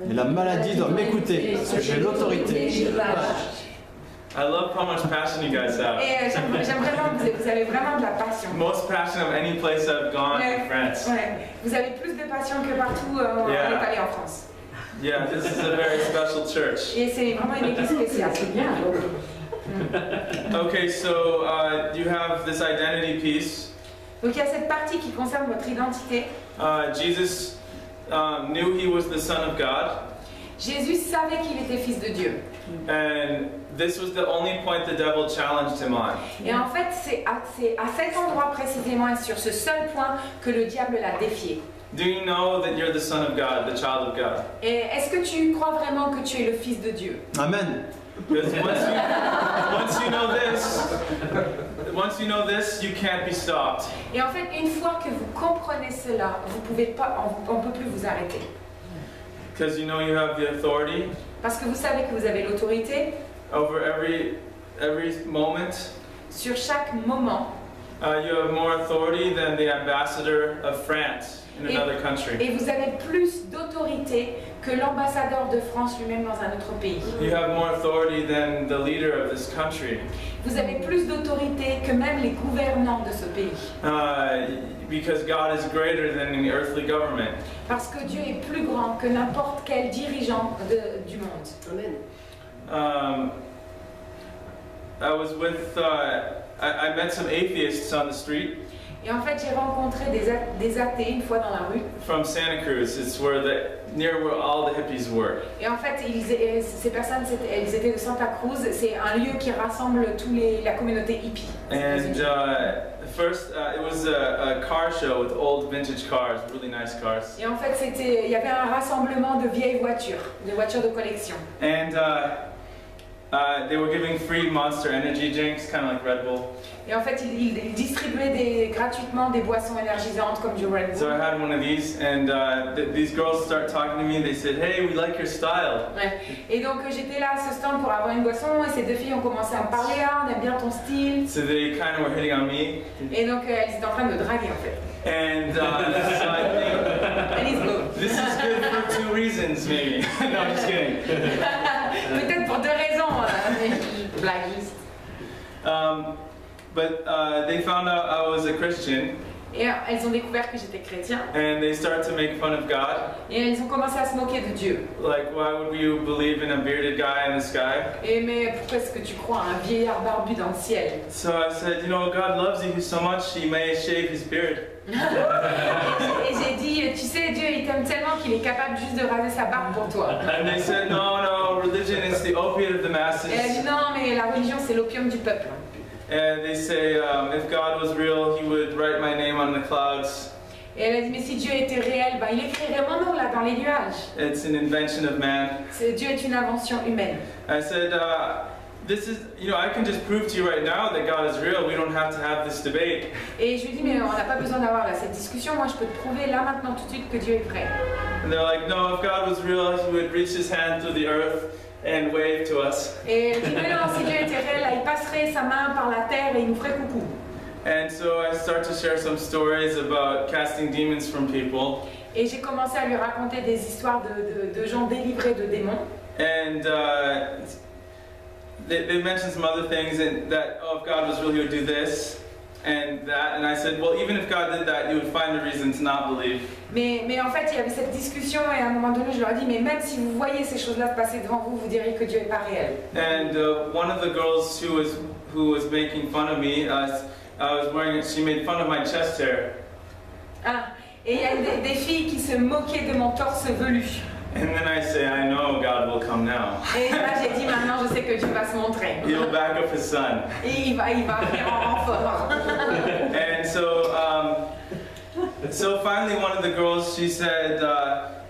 Et la maladie doit m'écouter parce que j'ai l'autorité, j'ai le badge. I love how much passion you guys have. Et j'aime vraiment que vous avez vraiment de la passion. Most passion of any place I've gone in France. Ouais. Vous avez plus de passion que partout où on est allé en France. Yeah, this is a very special church. Et c'est vraiment une église spéciale. C'est bien. Okay, so you have this identity piece. Donc il y a cette partie qui concerne votre identité. Jesus knew he was the Son of God. Jésus savait qu'il était fils de Dieu. And this was the only point the devil challenged him on. Et en fait, c'est à cet endroit précisément et sur ce seul point que le diable l'a défié. Do you know that you're the Son of God, the child of God? Et est-ce que tu crois vraiment que tu es le fils de Dieu? Amen. Because once you know this, you can't be stopped. Et en fait, une fois que vous comprenez cela, vous pouvez pas, on peut plus vous arrêter. Because you know you have the authority Parce que vous savez que vous avez l'autorité over every moment. sur chaque moment. You have more authority than the ambassador of France in another country. Et vous avez plus d'autorité que l'ambassadeur de France lui-même dans un autre pays. You have more authority than the leader of this country. Vous avez plus d'autorité que même les gouvernants de ce pays. Because God is greater than any earthly government. Parce que Dieu est plus grand que n'importe quel dirigeant du monde. Amen. I was with, I met some atheists on the street. Et en fait, j'ai rencontré des athées une fois dans la rue. From Santa Cruz, it's near where all the hippies were. Et en fait, ces personnes, elles étaient de Santa Cruz. C'est un lieu qui rassemble la communauté hippie. And first, it was a car show with old vintage cars, really nice cars. Et en fait, il y avait un rassemblement de vieilles voitures, de voitures de collection. And They were giving free Monster Energy drinks, kind of like Red Bull. Et en fait, ils distribuaient gratuitement des boissons énergisantes comme du Red So I Bull. had one of these, and these girls start talking to me. They said, "Hey, we like your style." Ouais. Et donc j'étais là à ce stand pour avoir une boisson et ces deux filles ont commencé à me parler, ah, on aime bien ton style. So they kind of were hitting on me, Et donc elles étaient en train de me draguer en fait. and so I think And it's good. this is good for two reasons, maybe. No, I'm just kidding. Peut-être pour deux raisons, mais je blague juste. But they found out I was a Christian, Et elles ont découvert que j'étais chrétien and they started to make fun of God. et elles ont commencé à se moquer de Dieu. Like, why would you believe in a bearded guy in the sky? Et mais pourquoi est-ce que tu crois à un vieillard barbu dans le ciel? So I said, you know, God loves you so much, he may shave his beard. Et j'ai dit, tu sais, Dieu il t'aime tellement qu'il est capable juste de raser sa barbe pour toi. And they said, no, religion is the opiate of the Et elle a masses. dit, non, mais la religion c'est l'opium du peuple. And they say, if God was real, he would write my name on the clouds. Et elle a dit, mais si Dieu était réel, ben, il écrirait mon nom là dans les nuages. It's an invention of man. Dieu est une invention humaine. I said, this is, you know, I can just prove to you right now that God is real. We don't have to have this debate. Et je lui dis, mais on n'a pas besoin d'avoir là, cette discussion. Moi, je peux te prouver là, maintenant, tout de suite que Dieu est vrai. And they're like, no, if God was real, he would reach his hand through the earth and wave to us. Et elle dit, mais non, si Dieu était réel, là, il passerait sa main par la terre et il nous ferait coucou. And so I start to share some stories about casting demons from people. Et j'ai commencé à lui raconter des histoires de gens délivrés de démons. And they mentioned some other things, and that, oh, if God was real, he would do this and that. And I said, well, even if God did that, you would find a reason to not believe. Mais en fait, il y avait cette discussion et à un moment donné, je leur ai dit, mais même si vous voyez ces choses-là se passer devant vous, vous diriez que Dieu n'est pas réel. And one of the girls who was making fun of me, she made fun of my chest hair. Ah, et il y a des filles qui se moquaient de mon torse velu. And then I say, I know God will come now. Et là, j'ai dit, maintenant, je sais que Dieu va se montrer. He'll back up his son. Et il va venir en renfort. And so finally one of the girls, she said,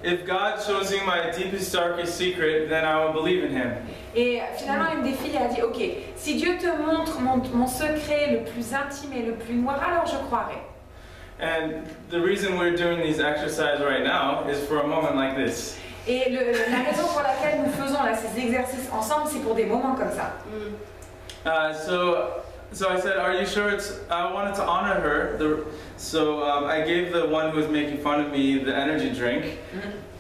if God shows you my deepest, darkest secret, then I will believe in him. Et finalement, une des filles a dit, ok, si Dieu te montre mon secret le plus intime et le plus noir, alors je croirai. And the reason we're doing these exercises right now is for a moment like this. Et la raison pour laquelle nous faisons là, ces exercices ensemble, c'est pour des moments comme ça. So I said, are you sure I wanted to honor her. So I gave the one who was making fun of me the energy drink.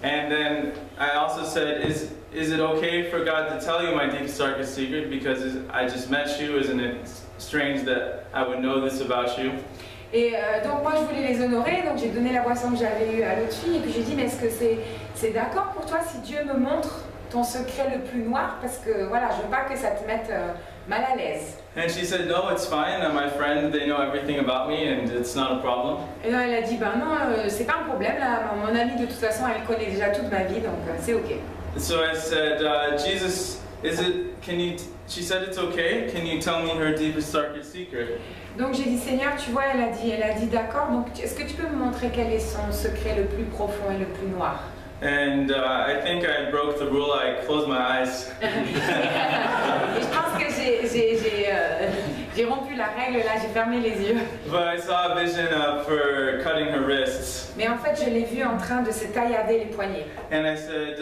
And then I also said, is it okay for God to tell you my deepest, darkest secret? Because I just met you. Isn't it strange that I would know this about you? Et donc moi je voulais les honorer, donc j'ai donné la boisson que j'avais eue à l'autre fille et puis j'ai dit, mais est-ce que c'est d'accord pour toi si Dieu me montre ton secret le plus noir, parce que voilà, je veux pas que ça te mette mal à l'aise. And she said, no, it's fine. My friend, they know everything about me and it's not a problem. Et là, elle a dit, ben non, c'est pas un problème, là, mon amie de toute façon, elle connaît déjà toute ma vie, donc c'est ok. So I said, Jesus, she said it's okay. Can you tell me her deepest, darkest secret? Donc j'ai dit, Seigneur, tu vois, elle a dit d'accord, donc est-ce que tu peux me montrer quel est son secret le plus profond et le plus noir? And I think I broke the rule. I closed my eyes. Et je pense que j'ai rompu la règle, là, j'ai fermé les yeux. But I saw a vision of her cutting her wrists. Mais en fait, je l'ai vue en train de se taillader les poignets. And I said,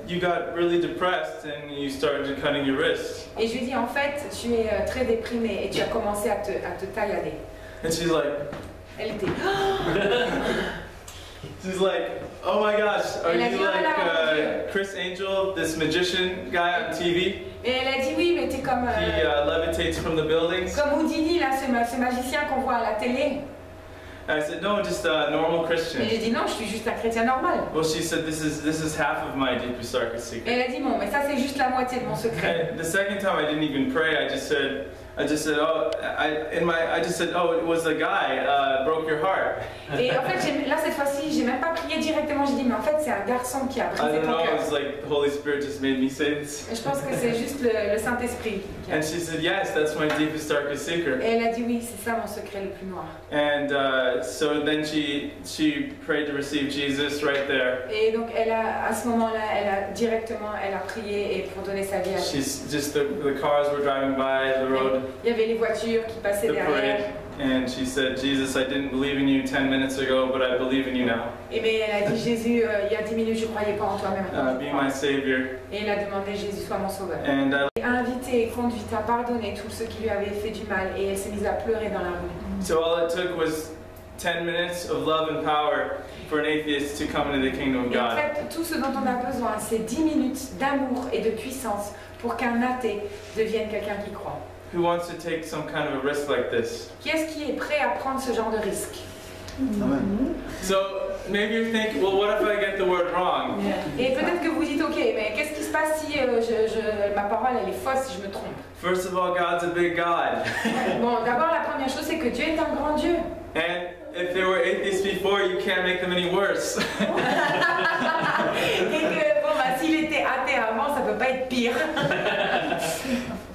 you got really depressed and you started cutting your wrists. Et je lui ai dit, en fait, tu es très déprimée et tu as commencé à te taillader. And she's like, Elle était... she's like, oh my gosh, are Elle a you dit, oh là là, like Chris Angel, this magician guy on TV? Et elle a dit, oui, mais t'es comme... He levitates from the buildings. Comme Houdini, là, ce magicien qu'on voit à la télé. I said, no, just a normal Christian. Et j'ai dit, non, je suis juste un chrétien normal. Well, she said, this is half of my deepest, darkest Et secret. elle a dit, bon, mais ça c'est juste la moitié de mon secret. And the second time I didn't even pray, I just said, I just said, oh, I just said, oh, it was a guy broke your heart. Et en fait, là cette fois-ci, j'ai même pas prié directement. J'ai dit, mais en fait, c'est un garçon qui a I brisé don't ton know. cœur. It's like the Holy Spirit just made me say this. Et je pense que c'est juste le Saint-Esprit. And she said, yes, that's my deepest, darkest secret. Et elle a dit, oui, c'est ça mon secret le plus noir. And so then she prayed to receive Jesus right there. Et donc, à ce moment-là, elle a prié et pour donner sa vie à Jésus. She's just the cars were driving by the road, Il y avait les voitures qui passaient the derrière. parade, and she said, Jesus, I didn't believe in you 10 minutes ago, but I believe in you now. Et mais elle a dit, Jésus, il y a 10 minutes, je ne croyais pas en toi, mais maintenant Be je crois. my Savior. Et elle a demandé, Jésus, sois mon sauveur. And Elle a invité et conduite à pardonner tous ceux qui lui avaient fait du mal et elle s'est mise à pleurer dans la rue. so all it took was 10 minutes of love and power for an atheist to come into the kingdom of Et en God. fait, tout ce dont on a besoin, c'est 10 minutes d'amour et de puissance pour qu'un athée devienne quelqu'un qui croit. Who wants to take some kind of a risk like this? Qui est-ce qui est prêt à prendre ce genre de risque? Amen. So maybe you think, well, what if I get the word wrong? Et peut-être que vous dites, ok, mais qu'est-ce qui se passe si ma parole elle est fausse, si je me trompe? First of all, God's a big God. Bon, d'abord, la première chose, c'est que Dieu est un grand Dieu. And if there were atheists before, you can't make them any worse. Et que, bon, bah, s'il était athée avant, ça peut pas être pire.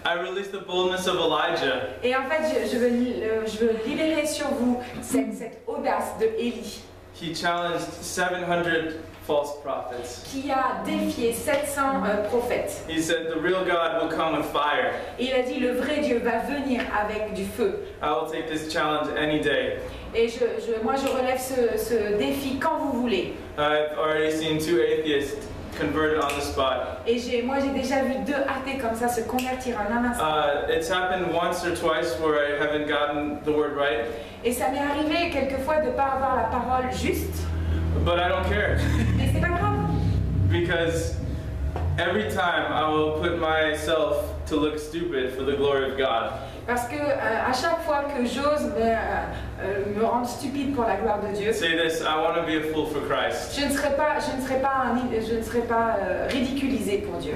I released the boldness of Elijah. Et en fait, je veux libérer sur vous cette audace de Élie, He challenged 700 false prophets. qui a défié 700 prophètes. He said, the real God will come with fire. Et il a dit, le vrai Dieu va venir avec du feu. I will take this challenge any day. Et moi, je relève ce défi quand vous voulez. I've already seen 2 atheists converted on the spot. Et moi, j'ai déjà vu 2 athées comme ça se convertir en un instant. It's happened once or twice where I haven't gotten the word right, Et ça m'est arrivé quelquefois de ne pas avoir la parole juste. but I don't care. Mais c'est pas grave. Because every time I will put myself to look stupid for the glory of God. Parce que à chaque fois que j'ose me rendre stupide pour la gloire de Dieu, Say this, I want to be a fool for Christ. je ne serai pas ridiculisée pour Dieu.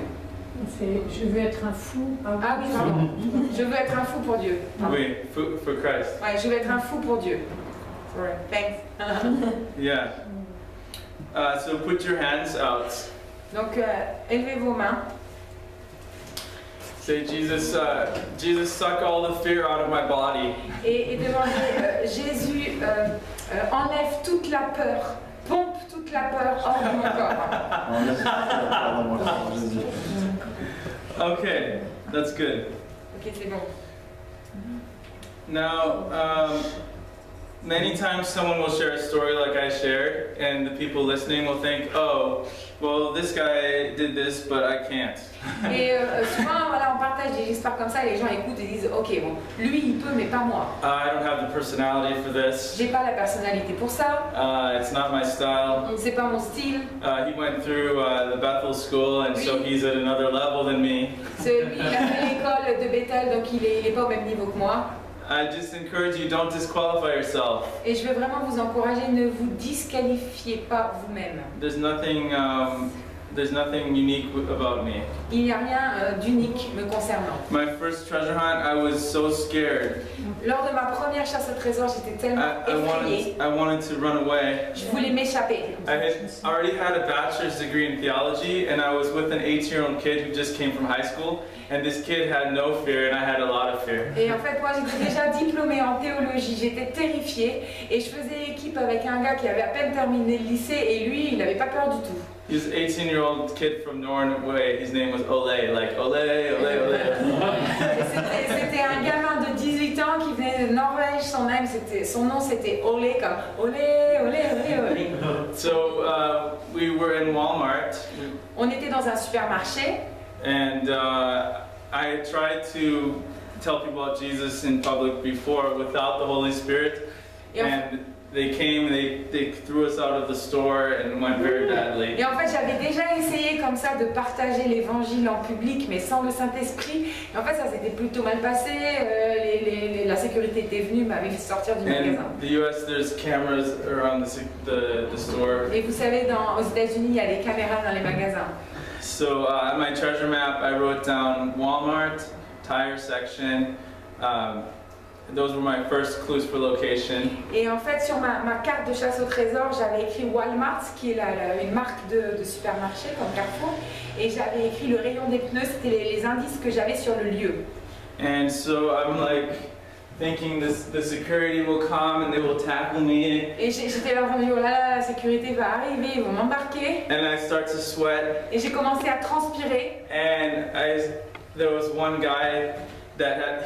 Je veux être un fou. Ah oui, pardon. Je veux être un fou pour Dieu. Oui, for Christ. Ouais, je veux être un fou pour Dieu. Sorry. Thanks. Yeah. So put your hands out. Donc, élevez vos mains. Say, Jesus, Jesus, suck all the fear out of my body. Et demandez, Jésus, enlève toute la peur. Pompe toute la peur hors de mon corps. Okay, that's good. Ok, c'est bon. Now, many times someone will share a story like I shared, and the people listening will think, oh, well, this guy did this, but I can't. Et souvent, voilà, on partage des histoires comme ça, et les gens écoutent et disent, ok, bon, lui il peut, mais pas moi. I don't have the personality for this. J'ai pas la personnalité pour ça. It's not my style. C'est pas mon style. He went through the Bethel school, and so he's at another level than me. Lui, il a fait l'école de Bethel, donc il est pas au même niveau que moi. I just encourage you, don't disqualify yourself. Et je veux vraiment vous encourager, ne vous disqualifiez pas vous-même. There's nothing unique about me. Il n'y a rien d'unique me concernant. My first treasure hunt, I was so scared. Lors de ma première chasse au trésor, j'étais tellement effrayée. I wanted to run away. Je voulais m'échapper. I had already had a bachelor's degree in theology, and I was with an 18-year-old kid who just came from high school, and this kid had no fear, and I had a lot of fear. Et en fait, moi, j'étais déjà diplômée en théologie, j'étais terrifiée, et je faisais équipe avec un gars qui avait à peine terminé le lycée, et lui, il n'avait pas peur du tout. He was an 18-year-old kid from Norway. His name was Ole, like Ole, Ole, Ole. C'était un gamin de 18 ans qui venait de Norvège. Son nom c'était Ole, comme Ole, Ole, Ole, Ole. So we were in Walmart. On était dans un supermarché. And I tried to tell people about Jesus in public before without the Holy Spirit. And they came, they threw us out of the store and went very badly. Et en fait, j'avais déjà essayé comme ça de partager l'évangile en public, mais sans le Saint-Esprit. Et en fait, ça s'était plutôt mal passé. La sécurité était venue, m'avait fait sortir du magasin. In the US, there's cameras around the store. Et vous savez, aux États-Unis, il y a des caméras dans les magasins. So on my treasure map, I wrote down Walmart, tire section, those were my first clues for location. Et en fait, sur ma carte de chasse au trésor, j'avais écrit Walmart, qui est une marque de supermarché comme Carrefour, et j'avais écrit le rayon des pneus, c'était les indices que j'avais sur le lieu. And so I'm like thinking the security will come and they will tackle me. Et j'étais là en train de dire, oh là là, la sécurité va arriver, ils vont m'embarquer. And I start to sweat. Et j'ai commencé à transpirer. And there was one guy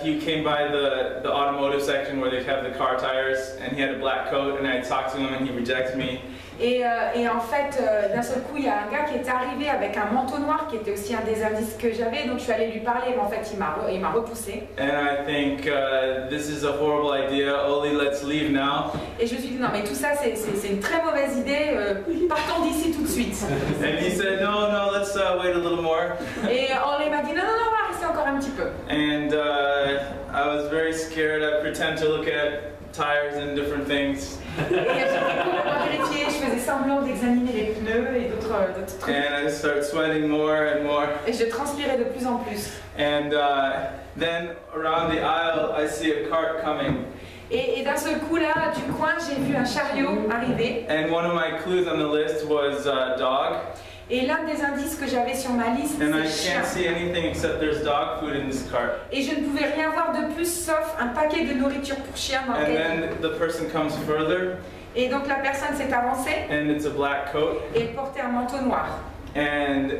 he came by the automotive section where they have the car tires, and he had a black coat, and I talked to him and he rejected me. Et en fait, d'un seul coup, il y a un gars qui est arrivé avec un manteau noir qui était aussi un des indices que j'avais, donc je suis allée lui parler, mais en fait, il m'a repoussé. And I think this is a horrible idea. Oli, let's leave now. Et je me suis dit non, mais tout ça, c'est une très mauvaise idée. Partons d'ici tout de suite. And he said, no, let's wait a little more. Et Oli m'a dit non, on va rester encore un petit peu. And I was very scared. I pretend to look at tires and different things. Et j'ai complètement vérifié, je faisais semblant d'examiner les pneus et d'autres trucs. And I started sweating more and more. Et je transpirais de plus en plus. And then around the aisle, I see a cart coming. Et d'un seul coup là, du coin, j'ai vu un chariot arriver. And one of my clues on the list was dog. Et l'un des indices que j'avais sur ma liste, And I c'est can't chien. see anything except there's dog food in this cart. Et je ne pouvais rien voir de plus sauf un paquet de nourriture pour chien dans And lequel... then the person comes further, Et donc la personne s'est avancée and it's a black coat. et elle portait un manteau noir. And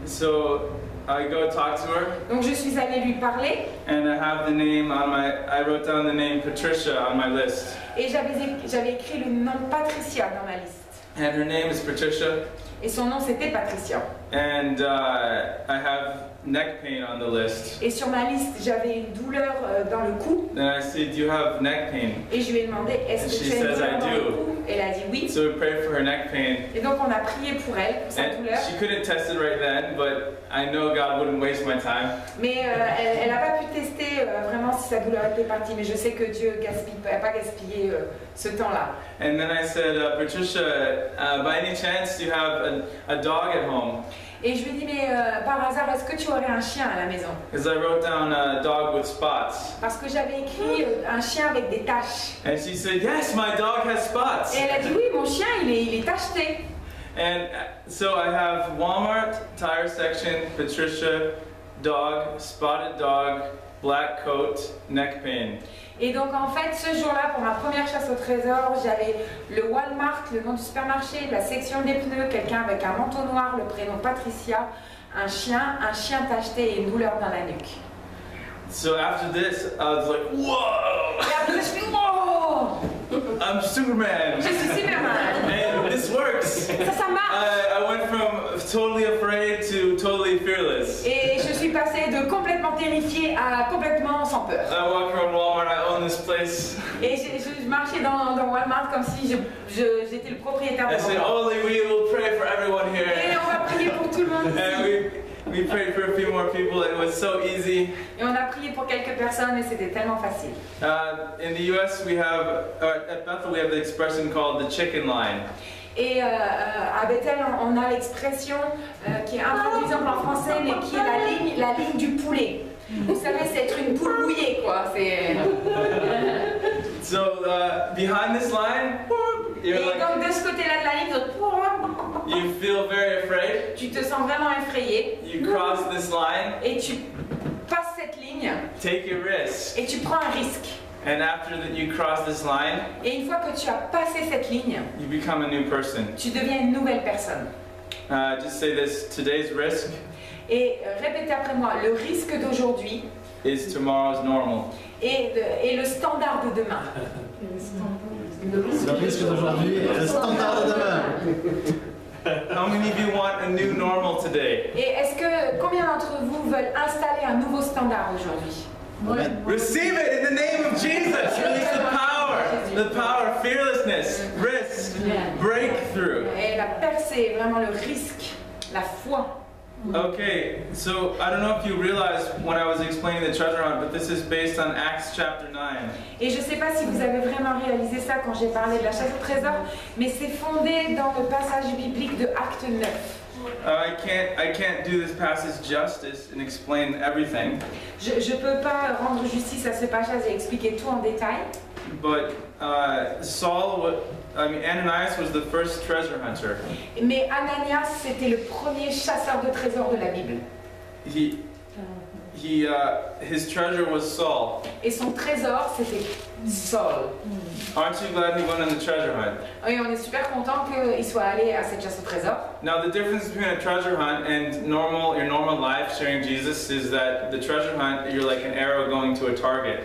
so I go talk to her, Donc je suis allée lui parler and I wrote down the name Patricia on my list. et j'avais écrit le nom Patricia dans ma liste. And her name is Patricia. Et son nom c'était Patricia. And I have neck pain on the list. Et sur ma liste, j'avais une douleur dans le cou. Then I said, do you have neck pain? Et je lui ai demandé, est-ce And que she tu as une says, douleur I dans le do. cou? Elle a dit oui. So we prayed for her neck pain. Et donc on a prié pour elle, pour sa And douleur. she couldn't test it right then, but I know God wouldn't waste my time. Mais elle n'a pas pu tester vraiment si sa douleur était partie. Mais je sais que Dieu n'a pas gaspillé ce temps-là. And then I said, Patricia, by any chance do you have a dog at home? Et je lui ai dit, mais par hasard, est-ce que tu aurais un chien à la maison? Because I wrote down a dog with spots. Parce que j'avais écrit un chien avec des taches. And she said, yes, my dog has spots. Et elle a dit, oui, mon chien, il est tacheté. And so I have Walmart, tire section, Patricia, dog, spotted dog, black coat, neck pain. Et donc en fait, ce jour-là, pour ma première chasse au trésor, j'avais le Walmart, le nom du supermarché, la section des pneus, quelqu'un avec un manteau noir, le prénom Patricia, un chien tacheté et une douleur dans la nuque. So after this, I was like, whoa! Et après, je suis wow! I'm Superman! Je suis Superman! And this works! Ça marche! I went from totally afraid to totally fearless. Et je suis passée de complètement terrifiée à complètement sans peur. I walk around Walmart, I own this place. Et je marchais dans Walmart comme si j'étais le propriétaire de I said, Walmart. only we will pray for everyone Et here. on va prier pour tout le monde And ici. we prayed for a few more people, and it was so easy. Et on a prié pour quelques personnes et c'était tellement facile. In the US, at Bethel, we have the expression called the chicken line. Et à Bethel, on a l'expression qui est intraduisable en français, mais qui est la ligne du poulet. Vous savez, c'est être une poule mouillée, quoi. So behind this line, Et donc de ce côté-là de la ligne, you feel very afraid. tu te sens vraiment effrayé You cross this line, et tu passes cette ligne take a risk, et tu prends un risque. and after that you cross this line, Et une fois que tu as passé cette ligne, you become a new person. tu deviens une nouvelle personne. Just say this: today's risk Et répétez après moi, le risque d'aujourd'hui is tomorrow's normal. et le standard de demain. Le risque d'aujourd'hui est le standard de demain. How many of you want a new normal today? Et combien d'entre vous veulent installer un nouveau standard aujourd'hui? Receive it in the name of Jesus. Release the power, fearlessness, risk, breakthrough. Et la percée, vraiment le risque, la foi. Okay, so I don't know if you realized when I was explaining the treasure hunt, but this is based on Acts chapter 9. Et je ne sais pas si vous avez vraiment réalisé ça quand j'ai parlé de la chasse au trésor, mais c'est fondé dans le passage biblique de Acte 9. I can't do this passage justice and explain everything. Je ne peux pas rendre justice à ce passage et expliquer tout en détail. But Ananias was the first treasure hunter. Mais Ananias, c'était le premier chasseur de trésors de la Bible. His treasure was Saul. Et son trésor, c'était Saul. Aren't you glad he went on the treasure hunt? Oui, on est super content qu'il soit allé à cette chasse au trésor. Now the difference between a treasure hunt and your normal life sharing Jesus is that the treasure hunt, you're like an arrow going to a target.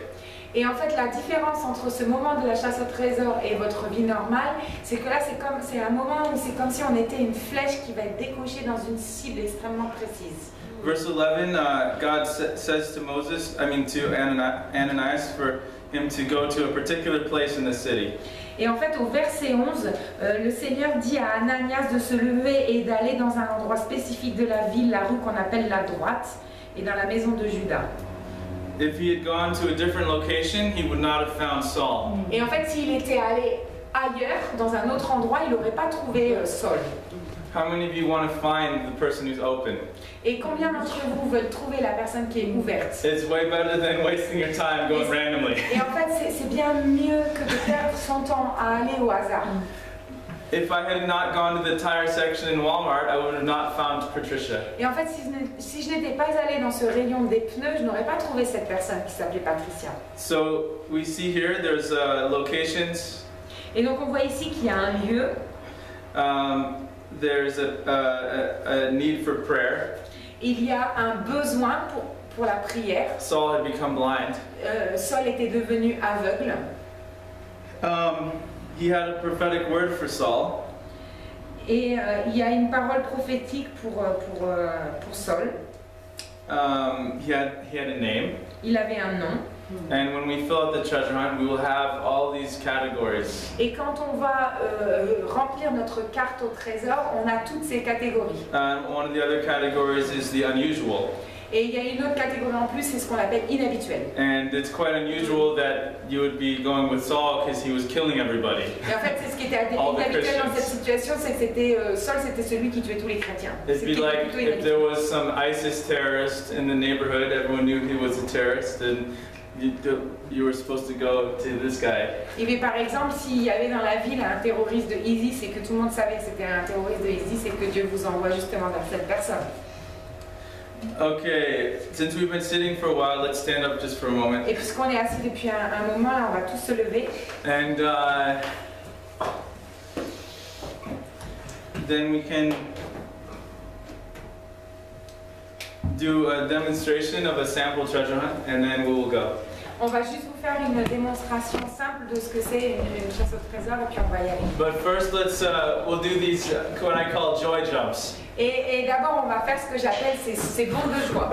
Et en fait, la différence entre ce moment de la chasse au trésor et votre vie normale, c'est que là, c'est un moment où c'est comme si on était une flèche qui va être décochée dans une cible extrêmement précise. Verse 11, God says to Ananias for him to go to a particular place in the city. Et en fait, au verset 11, le Seigneur dit à Ananias de se lever et d'aller dans un endroit spécifique de la ville, la rue qu'on appelle la droite, et dans la maison de Judas. If he had gone to a different location, he would not have found Saul. Et en fait, s'il était allé ailleurs, dans un autre endroit, il n'aurait pas trouvé Saul. How many of you want to find the person who's open? Et combien d'entre vous veulent trouver la personne qui est ouverte? It's way better than wasting your time going randomly. Et en fait, c'est bien mieux que de perdre son temps à aller au hasard. If I had not gone to the tire section in Walmart, I would have not found Patricia. Et en fait, si je n'étais pas allée dans ce rayon des pneus, je n'aurais pas trouvé cette personne qui s'appelait Patricia. So we see here there's locations. Et donc on voit ici qu'il y a un lieu. There's a need for prayer. Il y a un besoin pour la prière. Saul had become blind. Saul était devenu aveugle. He had a prophetic word for Saul. Et il y a une parole prophétique pour Saul. He had a name. Il avait un nom. And when we fill out the treasure hunt, we will have all these categories. Et quand on va remplir notre carte au trésor, on a toutes ces catégories. One of the other categories is the unusual. Et il y a une autre catégorie en plus, c'est ce qu'on appelle inhabituel. And it's quite unusual that you would be going with Saul because he was killing everybody. Et en fait, c'est ce qui était inhabituel dans cette situation, c'est que Saul, c'était celui qui tuait tous les chrétiens. It'd be like if there was some ISIS terrorist in the neighborhood, everyone knew he was a terrorist, and you were supposed to go to this guy. Et par exemple, s'il y avait dans la ville un terroriste de ISIS et que tout le monde savait que c'était un terroriste de ISIS et que Dieu vous envoie justement vers cette personne. Okay, since we've been sitting for a while, let's stand up just for a moment. Et puisqu'on est assis depuis un moment, là, on va tous se lever. And then we can do a demonstration of a sample treasure hunt, and then we will go. On va juste vous faire une démonstration simple de ce que c'est une chasse au trésor et puis on va y aller. But first, we'll do these what I call joy jumps. Et d'abord, on va faire ce que j'appelle ces bonds de joie.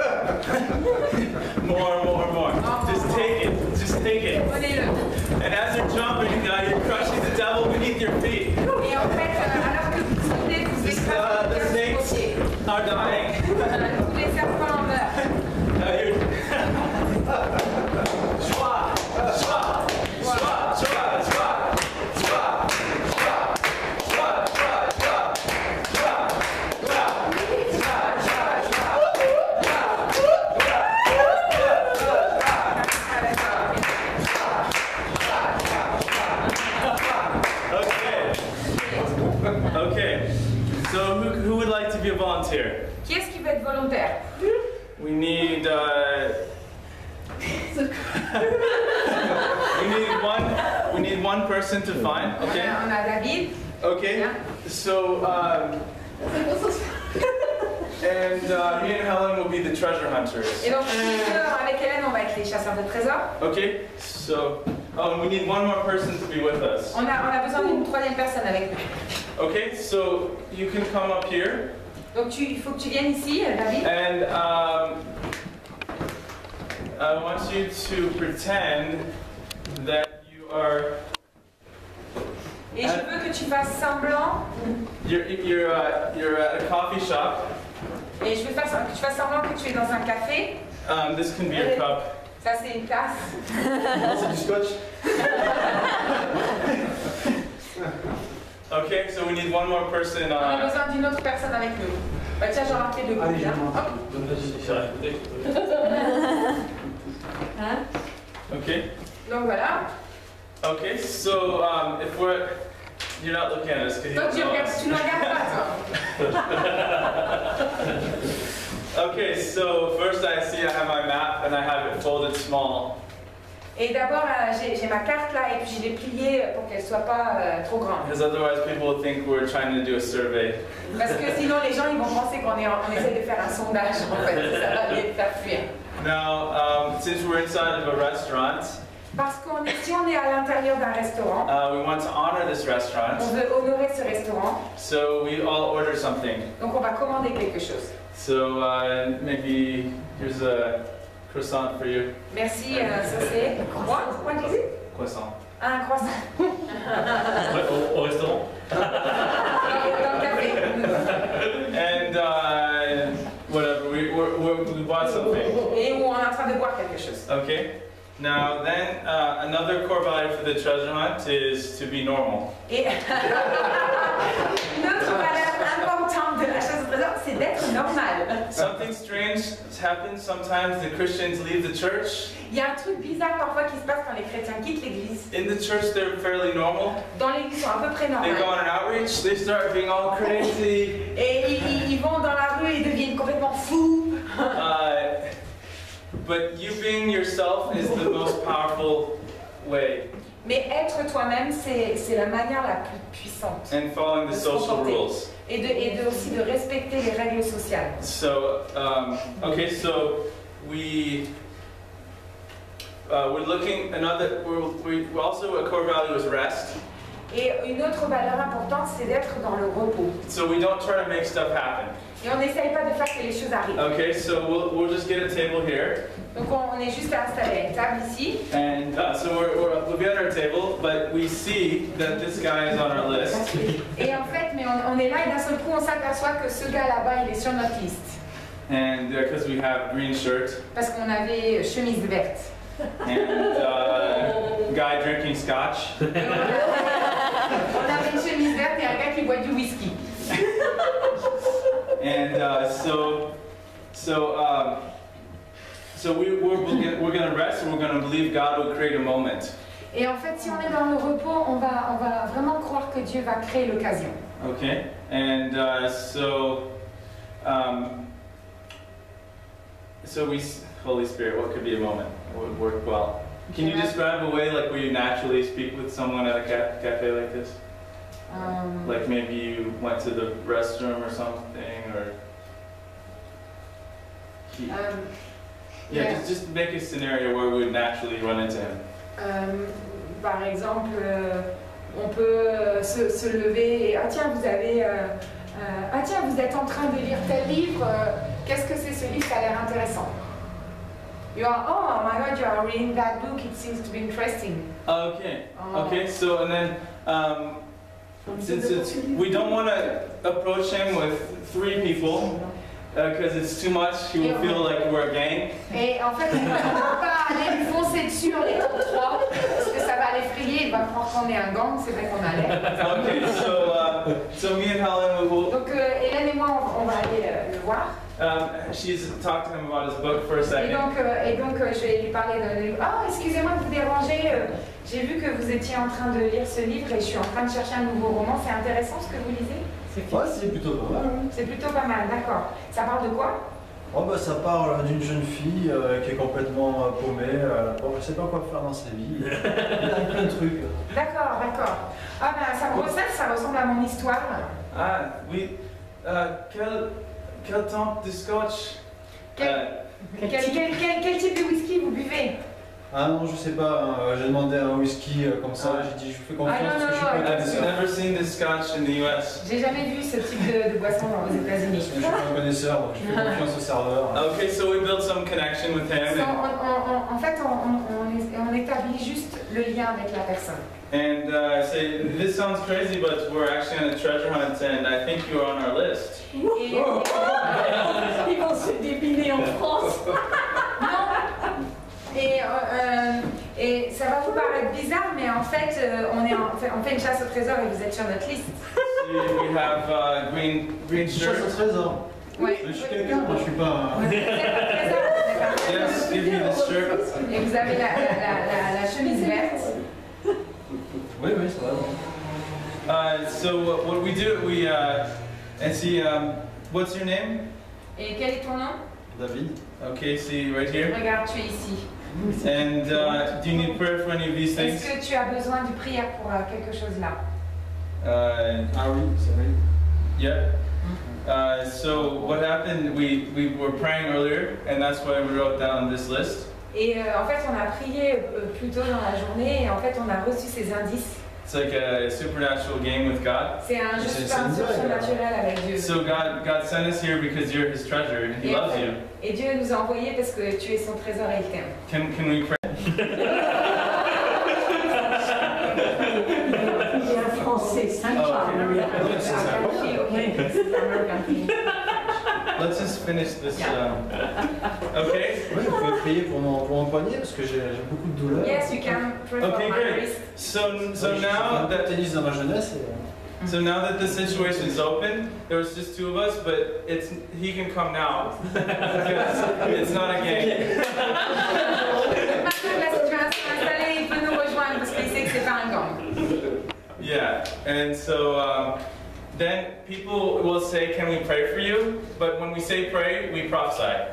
More. Just take it. Prenez-le. And as you're jumping, you're crushing the devil beneath your feet. Et en fait, alors que vous sautez, vous écrasez The snakes are dying. tous les serpents meurent. Okay. So who would like to be a volunteer? Qui est-ce qui veut être volontaire? We need we need one person to find. Okay. On a David. Okay. Yeah. So and me and Helen will be the treasure hunters. Et donc avec Hélène, on va être les chasseurs de trésors. Okay. So and we need one more person to be with us. On a besoin d'une troisième personne avec nous. Okay. So you can come up here. Donc il faut que tu viennes ici, David. And I want you to pretend that you are. Et je veux que tu fasses semblant. You're at a coffee shop. Et je veux que tu fasses semblant que tu es dans un café. This can be a cup. Ça c'est une tasse. C'est du scotch. Okay, so we need one more person. On a besoin d'une autre personne avec nous. Bah tiens, j'en marqué deux Allez, coups, je hein. m'en Hop. Hein? Okay. Donc voilà. Okay, so if we're, you're not looking at us because Toi, tu ne regardes pas, toi. Okay, so first I see I have my map and I have it folded small. Et d'abord, j'ai ma carte là, et puis je l'ai pliée pour qu'elle soit pas trop grande. Because otherwise people will think we're trying to do a survey. Parce que sinon, les gens ils vont penser qu'on essaie de faire un sondage, en fait. Ça va les faire fuir. Now, since we're inside of a restaurant, Parce si on est à l'intérieur d'un restaurant, we want to honor this restaurant. on veut honorer ce restaurant, So we all order something. donc on va commander quelque chose. So maybe here's a croissant for you. Merci, ça c'est... What is it? Croissant. Un croissant. Au restaurant. Dans le café. And whatever, we bought something. Et où on est en train de boire quelque chose. Okay. Now then, another core value for the treasure hunt is to be normal. Et une autre valeur importante de la chasse au trésor, c'est d'être normal. Something strange happens sometimes. The Christians leave the church. Il y a un truc bizarre parfois qui se passe quand les chrétiens quittent l'église. In the church, they're fairly normal. Dans l'église, ils sont à peu près They go normaux. on an outreach. They start being all crazy. Et ils vont dans la rue et deviennent complètement fous. But you being yourself is the most powerful way. Mais être toi-même, c'est la manière la plus puissante. And following the social rules. Et aussi de respecter les règles sociales. So, okay, so we're looking we also a core value is rest. Et une autre valeur importante, c'est d'être dans le repos. So we don't try to make stuff happen. Et on n'essaye pas de faire que les choses arrivent. Okay, so we'll just get a table here. Donc on est juste installé à une table ici. And so we'll be at our table, but we see that this guy is on our list. Et en fait, mais on est là et d'un seul coup, on s'aperçoit que ce gars là-bas, il est sur notre liste. And because we have green shirt Parce qu'on avait chemise verte. and guy drinking scotch. On avait une chemise verte et un gars qui boit du whisky. And so we're gonna rest and we're gonna believe God will create a moment. Et en fait, si on est dans le repos, on va vraiment croire que Dieu va créer l'occasion. Okay, and Holy Spirit, what could be a moment? What would work well? Can you describe a way like where you naturally speak with someone at a cafe like this? Like maybe you went to the restroom or something, or just make a scenario where we would naturally run into him. Par exemple, on peut se lever et ah tiens vous êtes en train de lire tel livre, qu'est-ce que c'est ce livre, ça a l'air intéressant. You are, oh my God, you are reading that book, it seems to be interesting. Okay, okay, so and then since we don't want to approach him with 3 people because it's too much, he will feel like we're a gang. Et en fait, on ne va pas aller lui foncer dessus en étant 3 parce que ça va l'effrayer, il va croire qu'on est un gang, c'est vrai qu'on a l'air. Okay, so me and Helen will. Donc Hélène et moi, on va aller le voir. She's talked to him about his book for a Et second. donc je vais lui parler d'un livre. Ah, excusez-moi de vous déranger, j'ai vu que vous étiez en train de lire ce livre et je suis en train de chercher un nouveau roman. C'est intéressant ce que vous lisez? Ouais, c'est plutôt pas mal. Hein. C'est plutôt pas mal, d'accord. Ça parle de quoi? Oh bah ça parle d'une jeune fille qui est complètement paumée, bon, je sais pas quoi faire dans sa vie, il y a plein de trucs. D'accord, d'accord. Ah ben ça ressemble à mon histoire. Ah, oui. Quel temps de scotch? Quel type de whisky vous buvez? Ah non, je sais pas, hein, j'ai demandé un whisky comme ça, j'ai dit je vous fais confiance parce que je suis pas I've connaisseur. never seen this scotch in the US. J'ai jamais vu ce type de boisson aux États-Unis. Parce que je suis pas un connaisseur, donc je fais confiance au serveur. Okay, so we built some connection with him. En fait, on établit juste le lien avec la personne. And I say, this sounds crazy, but we're actually on a treasure hunt, and I think you're on our list. Et, Ils vont se dépiner en France. et ça va vous paraître bizarre, mais en fait, on fait une chasse au trésor et vous êtes sur notre liste. We have green Chasse shirt. au trésor. Ouais. Je suis quelqu'un, moi je suis pas. Vous êtes un trésor, vous êtes un trésor. Yes, give me this shirt. Et vous avez la chemise verte. Oui, oui, ça va. So what we do, we and see. What's your name? Et quel est ton nom? David. Okay, see right here. Regarde, tu es ici. And do you need prayer for any of these Est-ce things? que tu as besoin de prière pour quelque chose là? Ah oui, c'est vrai. Yeah. So what happened? We were praying earlier, and that's why we wrote down this list. Et en fait, on a prié plus tôt dans la journée et en fait, on a reçu ces indices. It's like a supernatural game with God. C'est un jeu surnaturel avec Dieu. So God sent us here because you're His treasure and He loves you. Et Dieu nous a envoyés parce que tu es son trésor et il t'aime. Can we pray? Il est un français sympa. Let's just finish this. Okay. Oui, vous pouvez prier pour mon poignet parce que j'ai beaucoup de douleurs. Yes, you can pray for Okay, my great. wrist. So J'ai now fait that tennis dans ma jeunesse. so now that the situation is open, there was just two of us, but he can come now because it's not a game. Maintenant que la situation est installée, il peut nous rejoindre parce qu'il sait que c'est pas un gang. Yeah, and so then people will say, "Can we pray for you?" But when we say pray, we prophesy.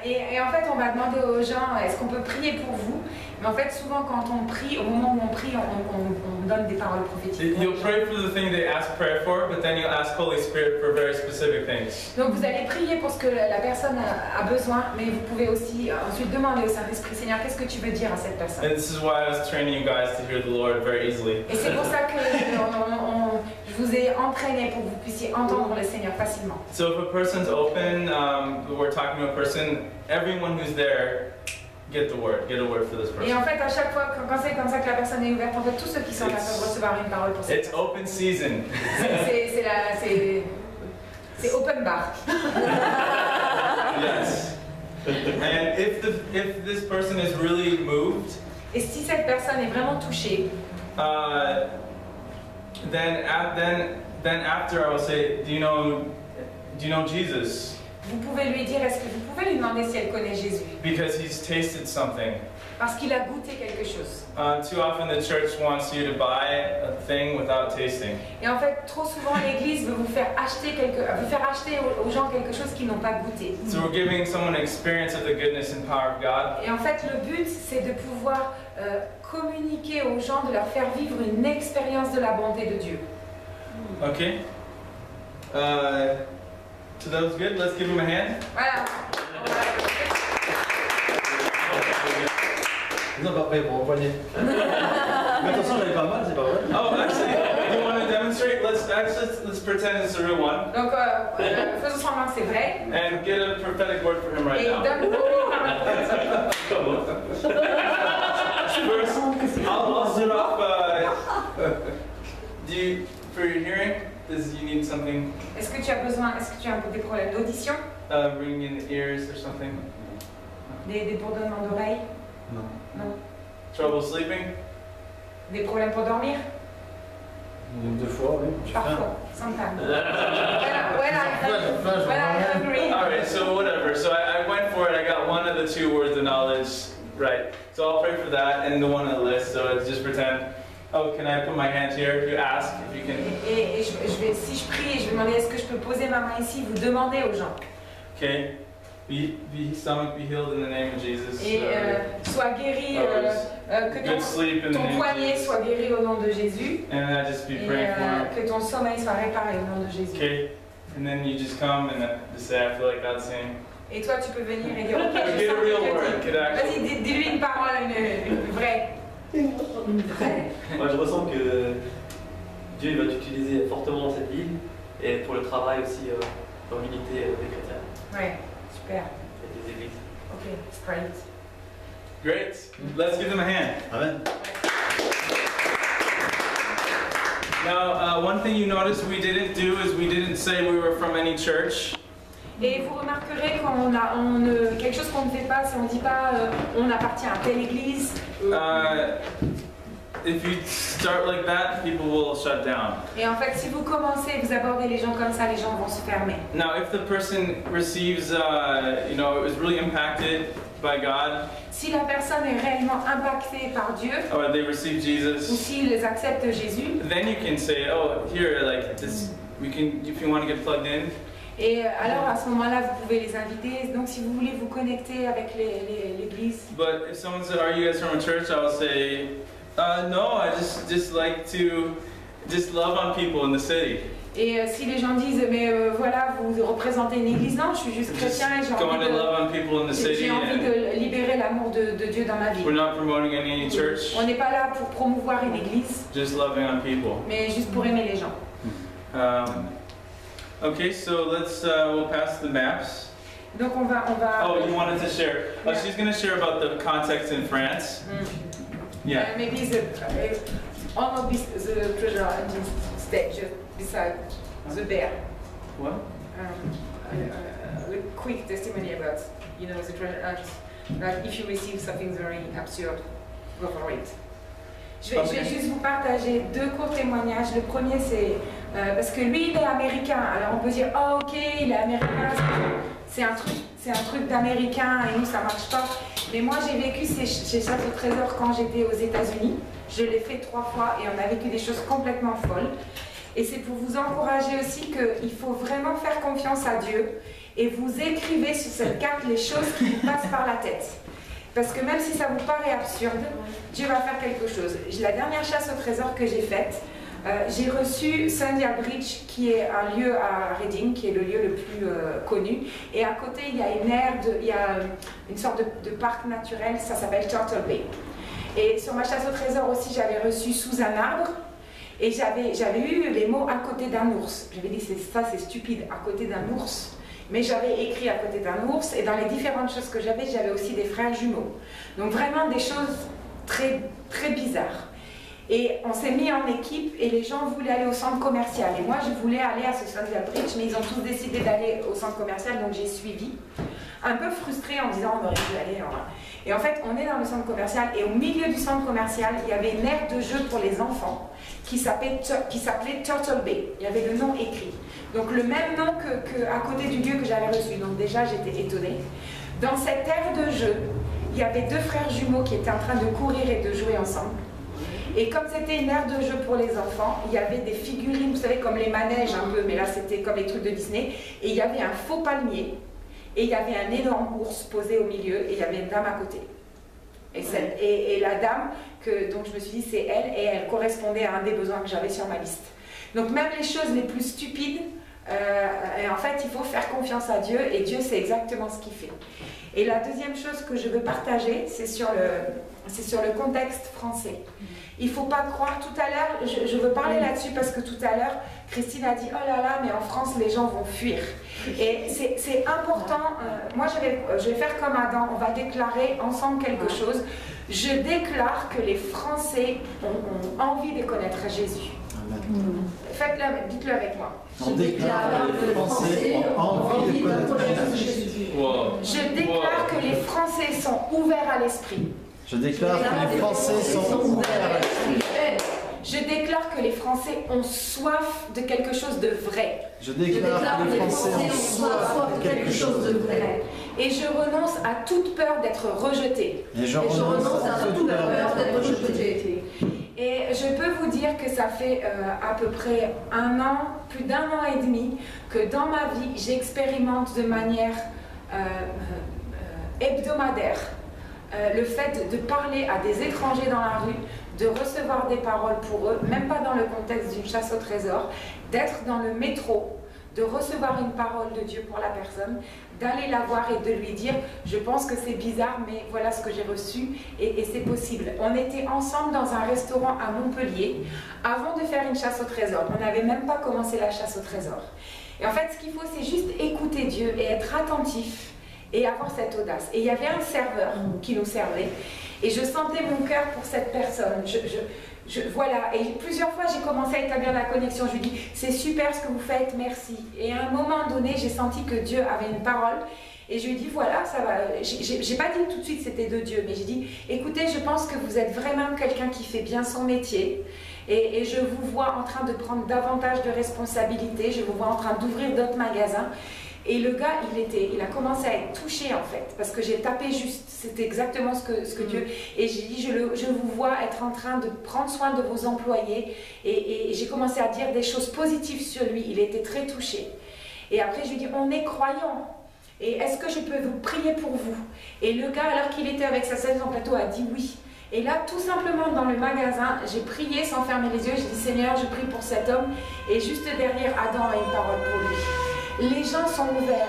Et en fait, on va demander aux gens, est-ce qu'on peut prier pour vous? Mais en fait, souvent quand on prie, au moment où on prie, on donne des paroles prophétiques. You'll pray for the thing they ask prayer for, but then you'll ask Holy Spirit for very specific things. Donc vous allez prier pour ce que la personne a besoin, mais vous pouvez aussi ensuite demander au Saint-Esprit, Seigneur, qu'est-ce que tu veux dire à cette personne? And this is why I was training you guys to hear the Lord very easily. Et c'est pour ça que je vous ai entraîné pour que vous puissiez entendre le Seigneur facilement. So if a person's open, we're talking to a person, everyone who's there, get a word for this Et person. en fait, à chaque fois, quand c'est comme ça que la personne est ouverte, en fait, tous ceux qui sont là peuvent recevoir une parole pour cette It's personne. open season. C'est open bar. Yes. And if this person is really moved, Et si cette personne est vraiment touchée, then after I will say, do you know Jesus? vous pouvez lui dire, est-ce que vous pouvez lui demander si elle connaît Jésus? Because he's tasted something. Parce qu'il a goûté quelque chose. Too often the church wants you to buy a thing without tasting. Et en fait, trop souvent, l'Église veut vous faire acheter aux gens quelque chose qu'ils n'ont pas goûté. So we're giving someone an experience of the goodness and power of God. Et en fait, le but, c'est de pouvoir communiquer aux gens, de leur faire vivre une expérience de la bonté de Dieu. Okay? So that was good. Let's give him a hand. Voilà. Non, pas prêt pour mon poignet. Mais attention, j'avais pas mal, c'est pas vrai. Oh, actually, you want to demonstrate? Let's pretend it's a real one. Donc, faisons semblant que c'est vrai. And get a prophetic word for him right Et now. donne-nous une parole. First, I'll start off. For your hearing, you need something Est-ce que tu as un peu des problèmes d'audition? ringing in the ears or something? Des bourdonnements d'oreilles? Non. Non. Trouble sleeping? Des problèmes pour dormir? Deux fois, oui. J'ai faim. Parfois. Sometimes. When I'm hungry. All right, so whatever. So I went for it. I got one of the two words of knowledge right. So I'll pray for that and the one on the list. So it's just pretend. Oh, can I put my hand here? You ask if you can. Et si je prie, je vais demander est-ce que je peux poser ma main ici, vous demandez aux gens. Okay. Stomach be healed in the name of Jesus. Et sois guéri, que Good sleep in the ton name of poignet Jesus. soit guéri au nom de Jésus. And I just be Et praying for him. que ton sommeil soit réparé au nom de Jésus. Okay. And then you just come and just say, I feel like God's saying. Et toi, tu peux venir et dire, ok, Or je get sens a real que word. Dieu Could actually. Vas-y, dis-lui une parole, une vraie. Moi, je ressens que Dieu il va t'utiliser fortement dans cette ville et pour le travail aussi dans l'unité des chrétiens Ouais, super. et des églises. Ok, it's great. Great. Let's give them a hand. Amen. Now, one thing you noticed we didn't do is we didn't say we were from any church. Et vous remarquerez quelque chose qu'on ne fait pas, c'est on ne dit pas on appartient à telle église. if you start like that, people will shut down. Et en fait, si vous commencez, vous abordez les gens comme ça, les gens vont se fermer. Now, if the person receives, you know, is really impacted by God, Si la personne est réellement impactée par Dieu, or they receive ou Jesus, s'ils acceptent Jésus, then you can say, oh, here, like this, we can, if you want to get plugged in. et alors à ce moment-là, vous pouvez les inviter. Donc si vous voulez vous connecter avec l'église. But if someone said, are you guys from a church? I will say, no, I just like to just love on people in the city. Et si les gens disent, mais voilà, vous représentez une église, non, je suis juste chrétien et j'ai Going to love on people in the city. envie de libérer l'amour de Dieu dans ma vie. We're not promoting any church, On n'est pas là pour promouvoir une église, just loving on people. mais juste pour aimer les gens. Okay, so let's we'll pass the maps. Donc on va. Oh, you wanted to share? Oh, she's going to share about the context in France. Yeah. Maybe almost the treasure hunting stage beside the bear. What? A quick testimony about, you know, the treasure hunt. Like if you receive something very absurd, go for it. Je vais juste vous partager deux courts témoignages. Le premier, c'est parce que lui, il est américain. Alors on peut dire, oh ok, il est américain. C'est un truc d'américain et nous, ça marche pas. Mais moi, j'ai vécu ces chasses au trésor quand j'étais aux États-Unis. Je l'ai fait 3 fois et on a vécu des choses complètement folles. Et c'est pour vous encourager aussi qu'il faut vraiment faire confiance à Dieu et vous écrivez sur cette carte les choses qui vous passent par la tête. Parce que même si ça vous paraît absurde, Dieu va faire quelque chose. La dernière chasse au trésor que j'ai faite, j'ai reçu Sandia Bridge, qui est un lieu à Reading, qui est le lieu le plus connu. Et à côté, il y a une sorte de parc naturel, ça s'appelle Turtle Bay. Et sur ma chasse au trésor aussi, j'avais reçu Sous un arbre. Et j'avais eu les mots à côté d'un ours. J'avais dit, ça c'est stupide, à côté d'un ours. Mais j'avais écrit à côté d'un ours, et dans les différentes choses que j'avais aussi des frères jumeaux. Donc vraiment des choses très, très bizarres. Et on s'est mis en équipe, et les gens voulaient aller au centre commercial. Et moi, je voulais aller à ce Sunday Bridge, mais ils ont tous décidé d'aller au centre commercial, donc j'ai suivi. Un peu frustrée en me disant, on aurait dû aller. Et en fait, on est dans le centre commercial, et au milieu du centre commercial, il y avait une aire de jeu pour les enfants qui s'appelait Turtle Bay. Il y avait le nom écrit. Donc le même nom qu'à côté du lieu que j'avais reçu. Donc déjà, j'étais étonnée. Dans cette aire de jeu, il y avait 2 frères jumeaux qui étaient en train de courir et de jouer ensemble. Et comme c'était une aire de jeu pour les enfants, il y avait des figurines, vous savez, comme les manèges un peu, mais là c'était comme les trucs de Disney. Et il y avait un faux palmier, et il y avait un énorme ours posé au milieu, et il y avait une dame à côté. Et la dame, donc je me suis dit, c'est elle, et elle correspondait à un des besoins que j'avais sur ma liste. Donc même les choses les plus stupides, en fait, il faut faire confiance à Dieu, et Dieu sait exactement ce qu'il fait. Et la deuxième chose que je veux partager, c'est sur le contexte français. Il ne faut pas croire, tout à l'heure, je veux parler là-dessus parce que tout à l'heure, Christine a dit, oh là là, mais en France, les gens vont fuir. Et c'est important, moi je vais faire comme Adam, on va déclarer ensemble quelque chose. Je déclare que les Français ont envie de connaître Jésus. Faites-le, dites-le avec moi. On déclare que les Français ont envie de connaître Jésus. Je déclare que les Français sont ouverts à l'esprit. Je déclare que les Français sont ouverts à l'esprit. Je déclare que les Français ont soif de quelque chose de vrai. Je déclare que les Français ont soif de quelque chose de vrai. Et je renonce à toute peur d'être rejeté. Et je renonce à toute peur d'être rejeté. Et je peux vous dire que ça fait à peu près 1 an, plus d'1 an et demi, que dans ma vie, j'expérimente de manière hebdomadaire le fait de parler à des étrangers dans la rue, de recevoir des paroles pour eux, même pas dans le contexte d'une chasse au trésor, d'être dans le métro, de recevoir une parole de Dieu pour la personne, d'aller la voir et de lui dire « je pense que c'est bizarre, mais voilà ce que j'ai reçu et c'est possible ». On était ensemble dans un restaurant à Montpellier avant de faire une chasse au trésor. On n'avait même pas commencé la chasse au trésor. Et en fait, ce qu'il faut, c'est juste écouter Dieu et être attentif et avoir cette audace. Et il y avait un serveur qui nous servait et je sentais mon cœur pour cette personne. Voilà, et plusieurs fois j'ai commencé à établir la connexion. Je lui dis, c'est super ce que vous faites, merci. Et à un moment donné, j'ai senti que Dieu avait une parole. Et je lui ai dit, voilà, ça va. J'ai pas dit tout de suite c'était de Dieu, mais j'ai dit, écoutez, je pense pense que vous êtes vraiment quelqu'un qui fait bien son métier. Et je vous vois en train de prendre davantage de responsabilités. Je vous vois en train d'ouvrir d'autres magasins. Et le gars, il a commencé à être touché en fait, parce que j'ai tapé juste, c'était exactement ce que Dieu... Et j'ai dit, je vous vois être en train de prendre soin de vos employés, et j'ai commencé à dire des choses positives sur lui, il était très touché. Et après, je lui ai dit, on est croyants, et est-ce que je peux vous prier pour vous? Et le gars, alors qu'il était avec sa chaise en plateau, a dit oui. Et là, tout simplement, dans le magasin, j'ai prié sans fermer les yeux, j'ai dit, Seigneur, je prie pour cet homme, et juste derrière, Adam a une parole pour lui. Les gens sont ouverts.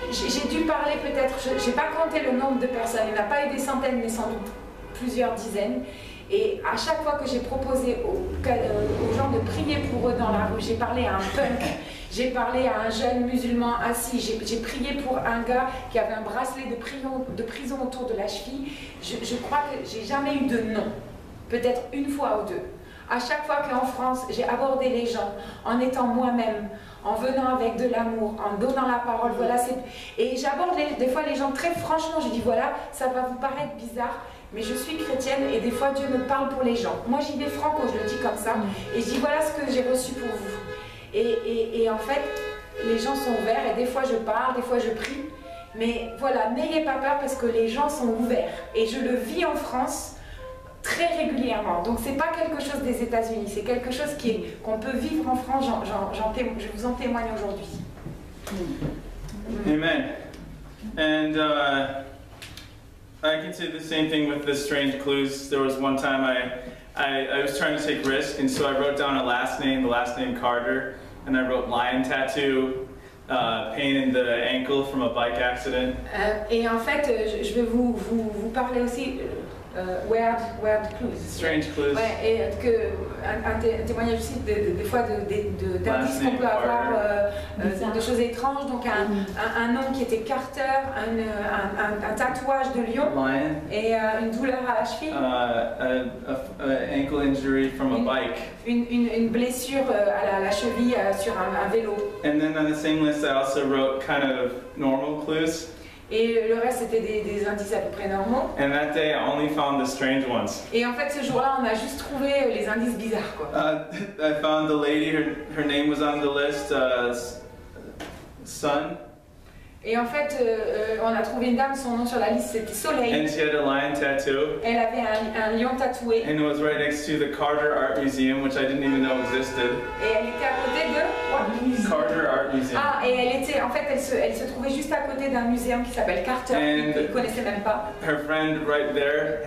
J'ai dû parler peut-être, je n'ai pas compté le nombre de personnes, il n'y en a pas eu des centaines, mais sans doute plusieurs dizaines. Et à chaque fois que j'ai proposé aux gens de prier pour eux dans la rue, j'ai parlé à un punk, j'ai parlé à un jeune musulman assis, j'ai prié pour un gars qui avait un bracelet de prison autour de la cheville. Je crois que j'ai jamais eu de non, peut-être une fois ou deux. À chaque fois qu'en France, j'ai abordé les gens en étant moi-même, en venant avec de l'amour, en donnant la parole, voilà, et j'aborde des fois les gens très franchement, je dis voilà, ça va vous paraître bizarre, mais je suis chrétienne et des fois Dieu me parle pour les gens. Moi j'y vais franco, je le dis comme ça, et je dis voilà ce que j'ai reçu pour vous. Et en fait, les gens sont ouverts, et des fois je parle, des fois je prie, mais voilà, n'ayez pas peur parce que les gens sont ouverts, et je le vis en France, très régulièrement. Donc c'est pas quelque chose des États-Unis, c'est quelque chose qu'on peut vivre en France. Je vous en témoigne aujourd'hui. Amen. And I can say the same thing with the strange clues. There was one time I was trying to take risk, and so I wrote down a last name, the last name Carter, and I wrote lion tattoo, pain in the ankle from a bike accident. Et en fait, je vais vous parler aussi. Weird clues. Strange clues. Ouais, et un témoignage aussi des fois d'indices qu'on peut avoir, de choses étranges. Donc un nom qui était Carter, un tatouage de lion, et une douleur à la cheville. Ankle injury from a bike. Une blessure à la cheville sur un vélo. And then on the same list I also wrote kind of normal clues. Et le reste c'était des indices à peu près normaux. And that day I only found the strange ones. Et en fait ce jour-là on a juste trouvé les indices bizarres quoi. I found the lady, her name was on the list, Sun. Et en fait on a trouvé une dame, son nom sur la liste c'était Soleil. And she had a lion tattoo. Elle avait un lion tatoué. And it was right next to the Carter Art Museum, which I didn't even know existed. Et elle était à côté de Carter Art Museum. Ah, et elle était, en fait, elle se trouvait juste à côté d'un muséum qui s'appelle Carter, qu'ils ne connaissaient même pas. Her friend right there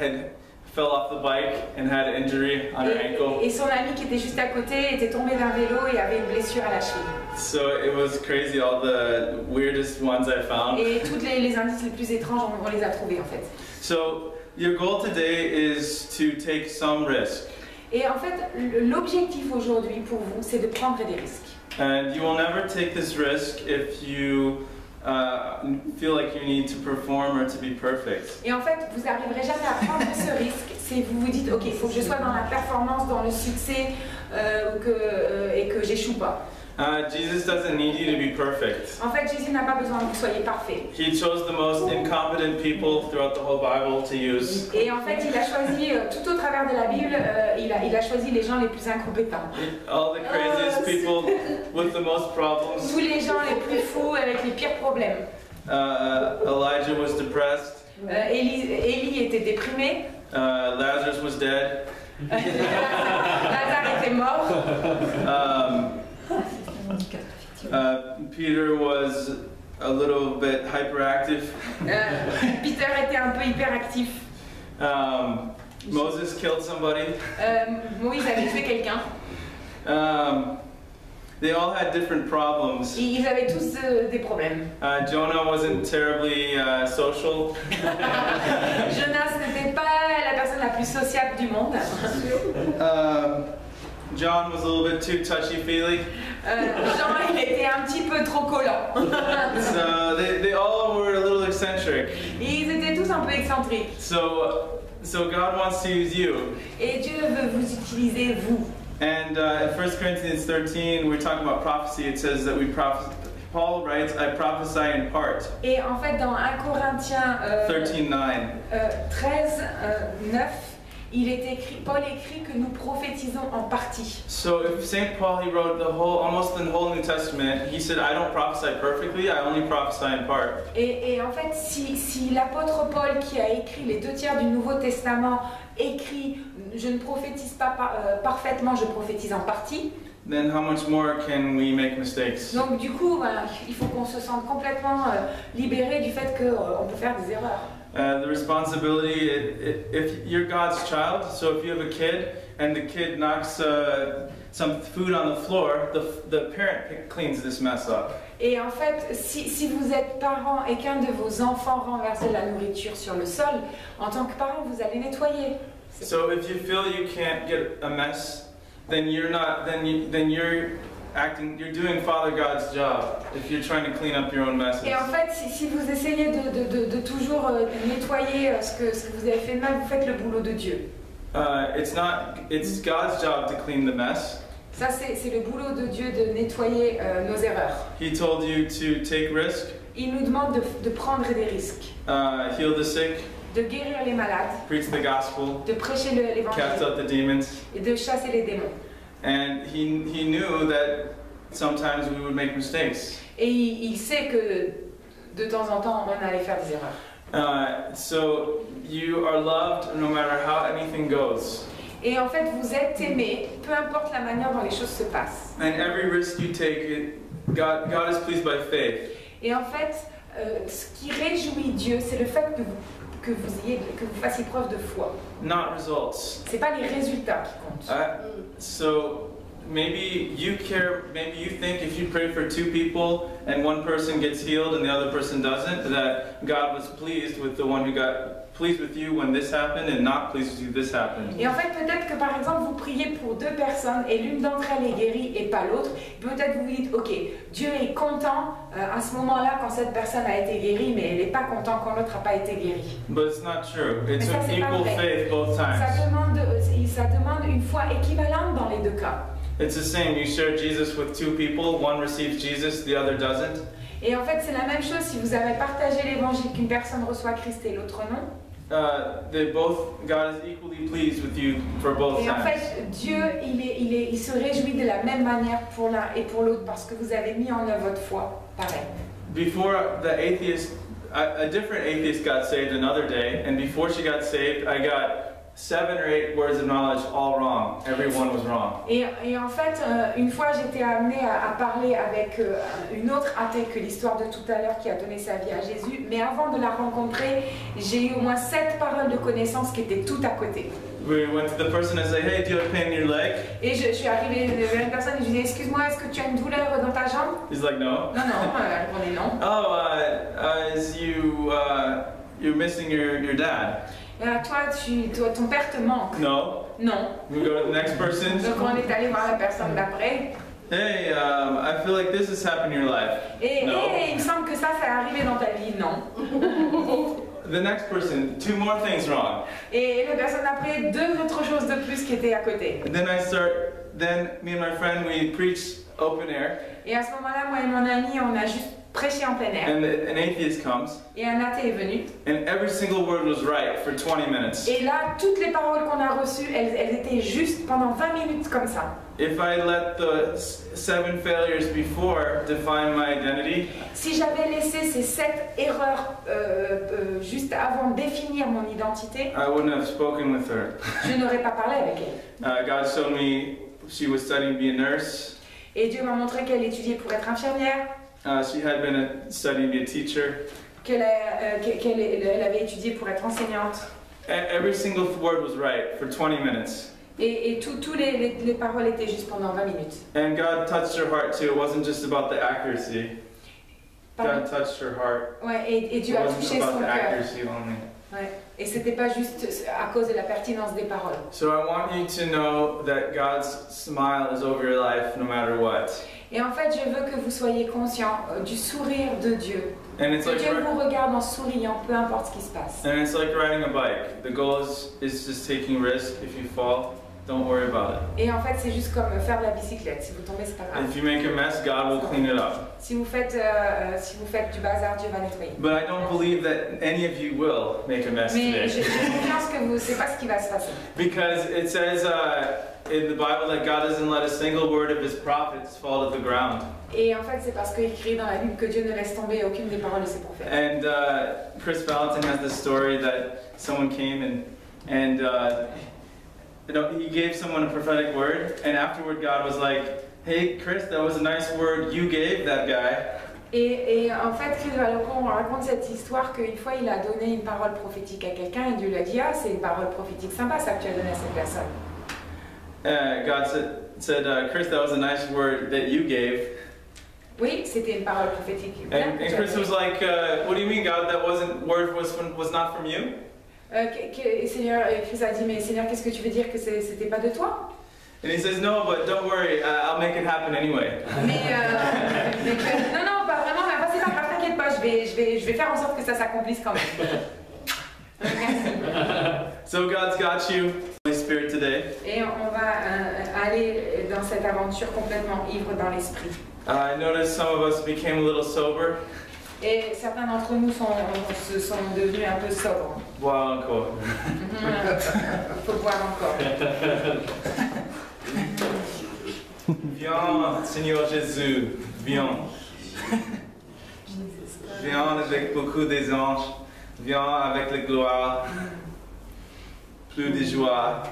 fell off the bike and had an injury on her ankle. Et son ami qui était juste à côté était tombé d'un vélo et avait une blessure à la cheville. So it was crazy, all the weirdest ones I found. Et tous les indices les plus étranges, on les a trouvés en fait. So your goal today is to take some risk. Et en fait, l'objectif aujourd'hui pour vous, c'est de prendre des risques. And you will never take this risk if you feel like you need to perform or to be perfect. Et en fait, vous n'arriverez jamais à prendre ce risque si vous vous dites, ok, il faut que je sois dans la performance, dans le succès, et que j'échoue pas. Jesus doesn't need you to be perfect. En fait, Jésus n'a pas besoin que vous soyez parfait. He chose the most incompetent people throughout the whole Bible to use. Et en fait, il a choisi, tout au travers de la Bible, il a choisi les gens les plus incompétents. All the craziest people with the most problems. Tous les gens les plus fous avec les pires problèmes. Elijah was depressed. Élie était déprimé. Lazarus was dead. Lazare était mort. Peter was a little bit hyperactive. Peter était un peu hyperactif. Moses killed somebody. Moïse avait tué quelqu'un. They all had different problems. Ils avaient tous des problèmes. Jonah wasn't terribly social. Jonas n'était pas la personne la plus sociable du monde. John was a little bit too touchy-feely. Jean, il était un petit peu trop collant. So they all were a little eccentric. Ils étaient tous un peu excentriques. So God wants to use you. Et Dieu veut vous utiliser vous. And in 1 Corinthians 13, we're talking about prophecy. It says that Paul writes, I prophesy in part. Et en fait, dans 1 Corinthiens 13:9. 13, 9, il est écrit, Paul écrit que nous prophétisons en partie. So if St. Paul, he wrote almost the whole New Testament, he said, I don't prophesy perfectly, I only prophesy in part. Et en fait, si l'apôtre Paul, qui a écrit les 2/3 du Nouveau Testament, écrit « Je ne prophétise pas parfaitement, je prophétise en partie », then how much more can we make mistakes? donc du coup, voilà, il faut qu'on se sente complètement libéré du fait qu'on peut faire des erreurs. The responsibility, if you're God's child, so if you have a kid and the kid knocks some food on the floor, the parent cleans this mess up. Et en fait, si vous êtes parent et qu'un de vos enfants renverse de la nourriture sur le sol, en tant que parent, vous allez nettoyer. So if you feel you can't get a mess, then you're doing Father God's job if you're trying to clean up your own messes. Et en fait, si vous essayez de toujours nettoyer ce que vous avez fait de mal, vous faites le boulot de Dieu. It's God's job to clean the mess. Ça, c'est le boulot de Dieu de nettoyer nos erreurs. He told you to take risk. Il nous demande de prendre des risques, Heal the sick, de guérir les malades, preach the gospel, de prêcher cast l'évangile out the demons. et de chasser les démons. And he knew that sometimes we would make mistakes. Et il sait que de temps en temps, on allait faire des erreurs. So you are loved no matter how anything goes. Et en fait, vous êtes aimé, peu importe la manière dont les choses se passent. And every risk you take, God is pleased by faith. Et en fait, ce qui réjouit Dieu, c'est le fait que vous fassiez preuve de foi. Not results. C'est pas les résultats qui comptent. So maybe you think if you pray for 2 people and one person gets healed and the other person doesn't, that God was pleased with the one who got pleased with you when this happened and not pleased with you this happened. Et en fait, peut-être que par exemple, vous priez pour 2 personnes et l'une d'entre elles est guérie et pas l'autre. Peut-être vous vous dites, ok, Dieu est content à ce moment-là quand cette personne a été guérie, mais il n'est pas content quand l'autre n'a pas été guérie. But it's not true. It's Mais ça, c'est pas equal vrai. faith both times. Ça demande une foi équivalente dans les 2 cas. It's the same. You share Jesus with 2 people. One receives Jesus, the other doesn't. Et en fait, c'est la même chose si vous avez partagé l'évangile qu'une personne reçoit Christ et l'autre non. God is equally pleased with you for both Et en times. fait, Dieu, il se réjouit de la même manière pour l'un et pour l'autre parce que vous avez mis en œuvre votre foi. Pareil. Before a different atheist got saved another day, and before she got saved, I got 7 or 8 words of knowledge all wrong. Everyone was wrong. Et en fait, une fois, j'étais amenée à parler avec une autre athée que l'histoire de tout à l'heure qui a donné sa vie à Jésus. Mais avant de la rencontrer, j'ai eu au moins 7 paroles de connaissances qui étaient toutes à côté. We went to the person and said, hey, do you have pain in your leg? Et je suis arrivée vers une personne et je lui ai dit, excuse-moi, est-ce que tu as une douleur dans ta jambe? He's like, no. Non, elle répondait non. Oh, is you're missing your dad? Toi, ton père te manque. No. Non. We go to the next person. Donc on est allé voir la personne d'après. Hey, I feel like this has happened in your life. Et No. il me semble que ça est arrivé dans ta vie. Non. The next person, 2 more things wrong. Et la personne d'après, 2 autres choses de plus qui étaient à côté. And then me and my friend, we preached open air. Et à ce moment-là, moi et mon ami, on a juste prêché en plein air. And an atheist comes, Et un athée est venu. and every single word was right for 20 minutes. Et là, toutes les paroles qu'on a reçues, elles étaient justes pendant 20 minutes comme ça. If I let the 7 failures before define my identity, Si j'avais laissé ces 7 erreurs juste avant de définir mon identité, I wouldn't have spoken with her. je n'aurais pas parlé avec elle. God showed me she was studying to be a nurse. Et Dieu m'a montré qu'elle étudiait pour être infirmière, She had been studying to be a teacher. qu'elle avait étudié pour être enseignante. Every single word was right for 20 minutes. Et toutes les paroles étaient justes pendant 20 minutes. And God touched her heart too. It wasn't just about the accuracy. Pardon? God touched her heart. Ouais, et Dieu It a wasn't touché about son the cœur. accuracy only. Ouais. Et c'était pas juste à cause de la pertinence des paroles. So I want you to know that God's smile is over your life no matter what. Et en fait, je veux que vous soyez conscients du sourire de Dieu. And it's Que like Dieu vous regarde en souriant, peu importe ce qui se passe. and it's like riding a bike. The goal is just taking risk if you fall. don't worry about it. Et en fait, c'est juste comme faire de la bicyclette. Si vous tombez, c'est pas grave. If you make a mess, God will clean it up. Si vous faites du bazar, Dieu va nettoyer. But I don't believe that any of you will make a mess Mais today. j'ai confiance que vous, c'est pas ce qui va se passer. Because it says in the Bible that God doesn't let a single word of his prophets fall to the ground. Et en fait, c'est parce qu'il écrit dans la Bible que Dieu ne laisse tomber aucune des paroles de ses prophètes. And Chris Valentin has this story that someone came and you know, he gave someone a prophetic word, and afterward God was like, "Hey, Chris, that was a nice word you gave that guy." Et en fait, Chris Valentin raconte cette histoire qu'une fois il a donné une parole prophétique à quelqu'un et Dieu lui a dit: ah, c'est une parole prophétique sympa ça que tu as donné à cette personne. God said, Chris, that was a nice word that you gave. Oui, c'était une parole prophétique. And Chris was like, "What do you mean, God? That word was not from you?" Seigneur, Chris a dit: mais Seigneur, qu'est-ce que tu veux dire que c'était pas de toi? And he says, "No, but don't worry, I'll make it happen anyway." Non, non, pas vraiment, mais c'est pas grave, t'inquiète pas, je vais faire en sorte que ça s'accomplisse quand même. Merci. So God's got you, Holy Spirit, today. Et on va aller dans cette aventure complètement ivre dans l'esprit. I noticed some of us became a little sober. Et certains d'entre nous sont devenus un peu sobres. Boire encore. Il faut boire encore. Viens, Seigneur Jésus, viens. Viens avec beaucoup des anges. Viens avec la gloire. Plus de joie.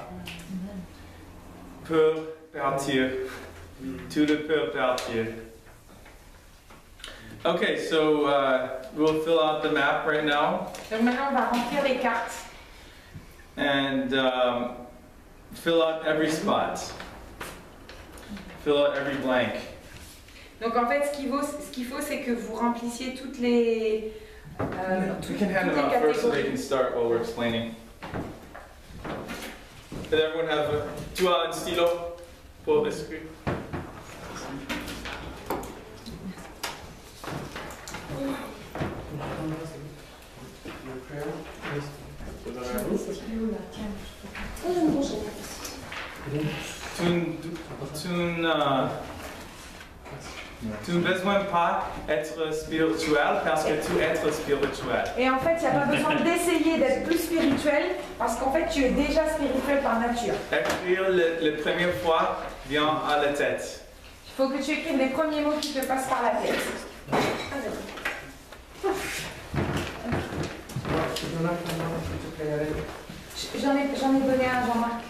Peur partir. Tout le peur partir. Okay, so we'll fill out the map right now. Donc maintenant on va remplir les cartes. And fill out every spot. Fill out every blank. Donc en fait ce qu'il faut c'est que vous remplissiez toutes les We can hand them out first so they can start while we're explaining. Did everyone have tu as un stylo pour l'écrit? Tu ne besoin pas être spirituel parce que tu es spirituel. Et en fait, il n'y a pas besoin d'essayer d'être plus spirituel parce qu'en fait, tu es déjà spirituel par nature. Écrire la première fois vient à la tête. Il faut que tu écrives les premiers mots qui te passent par la tête. J'en ai donné un à Jean-Marc.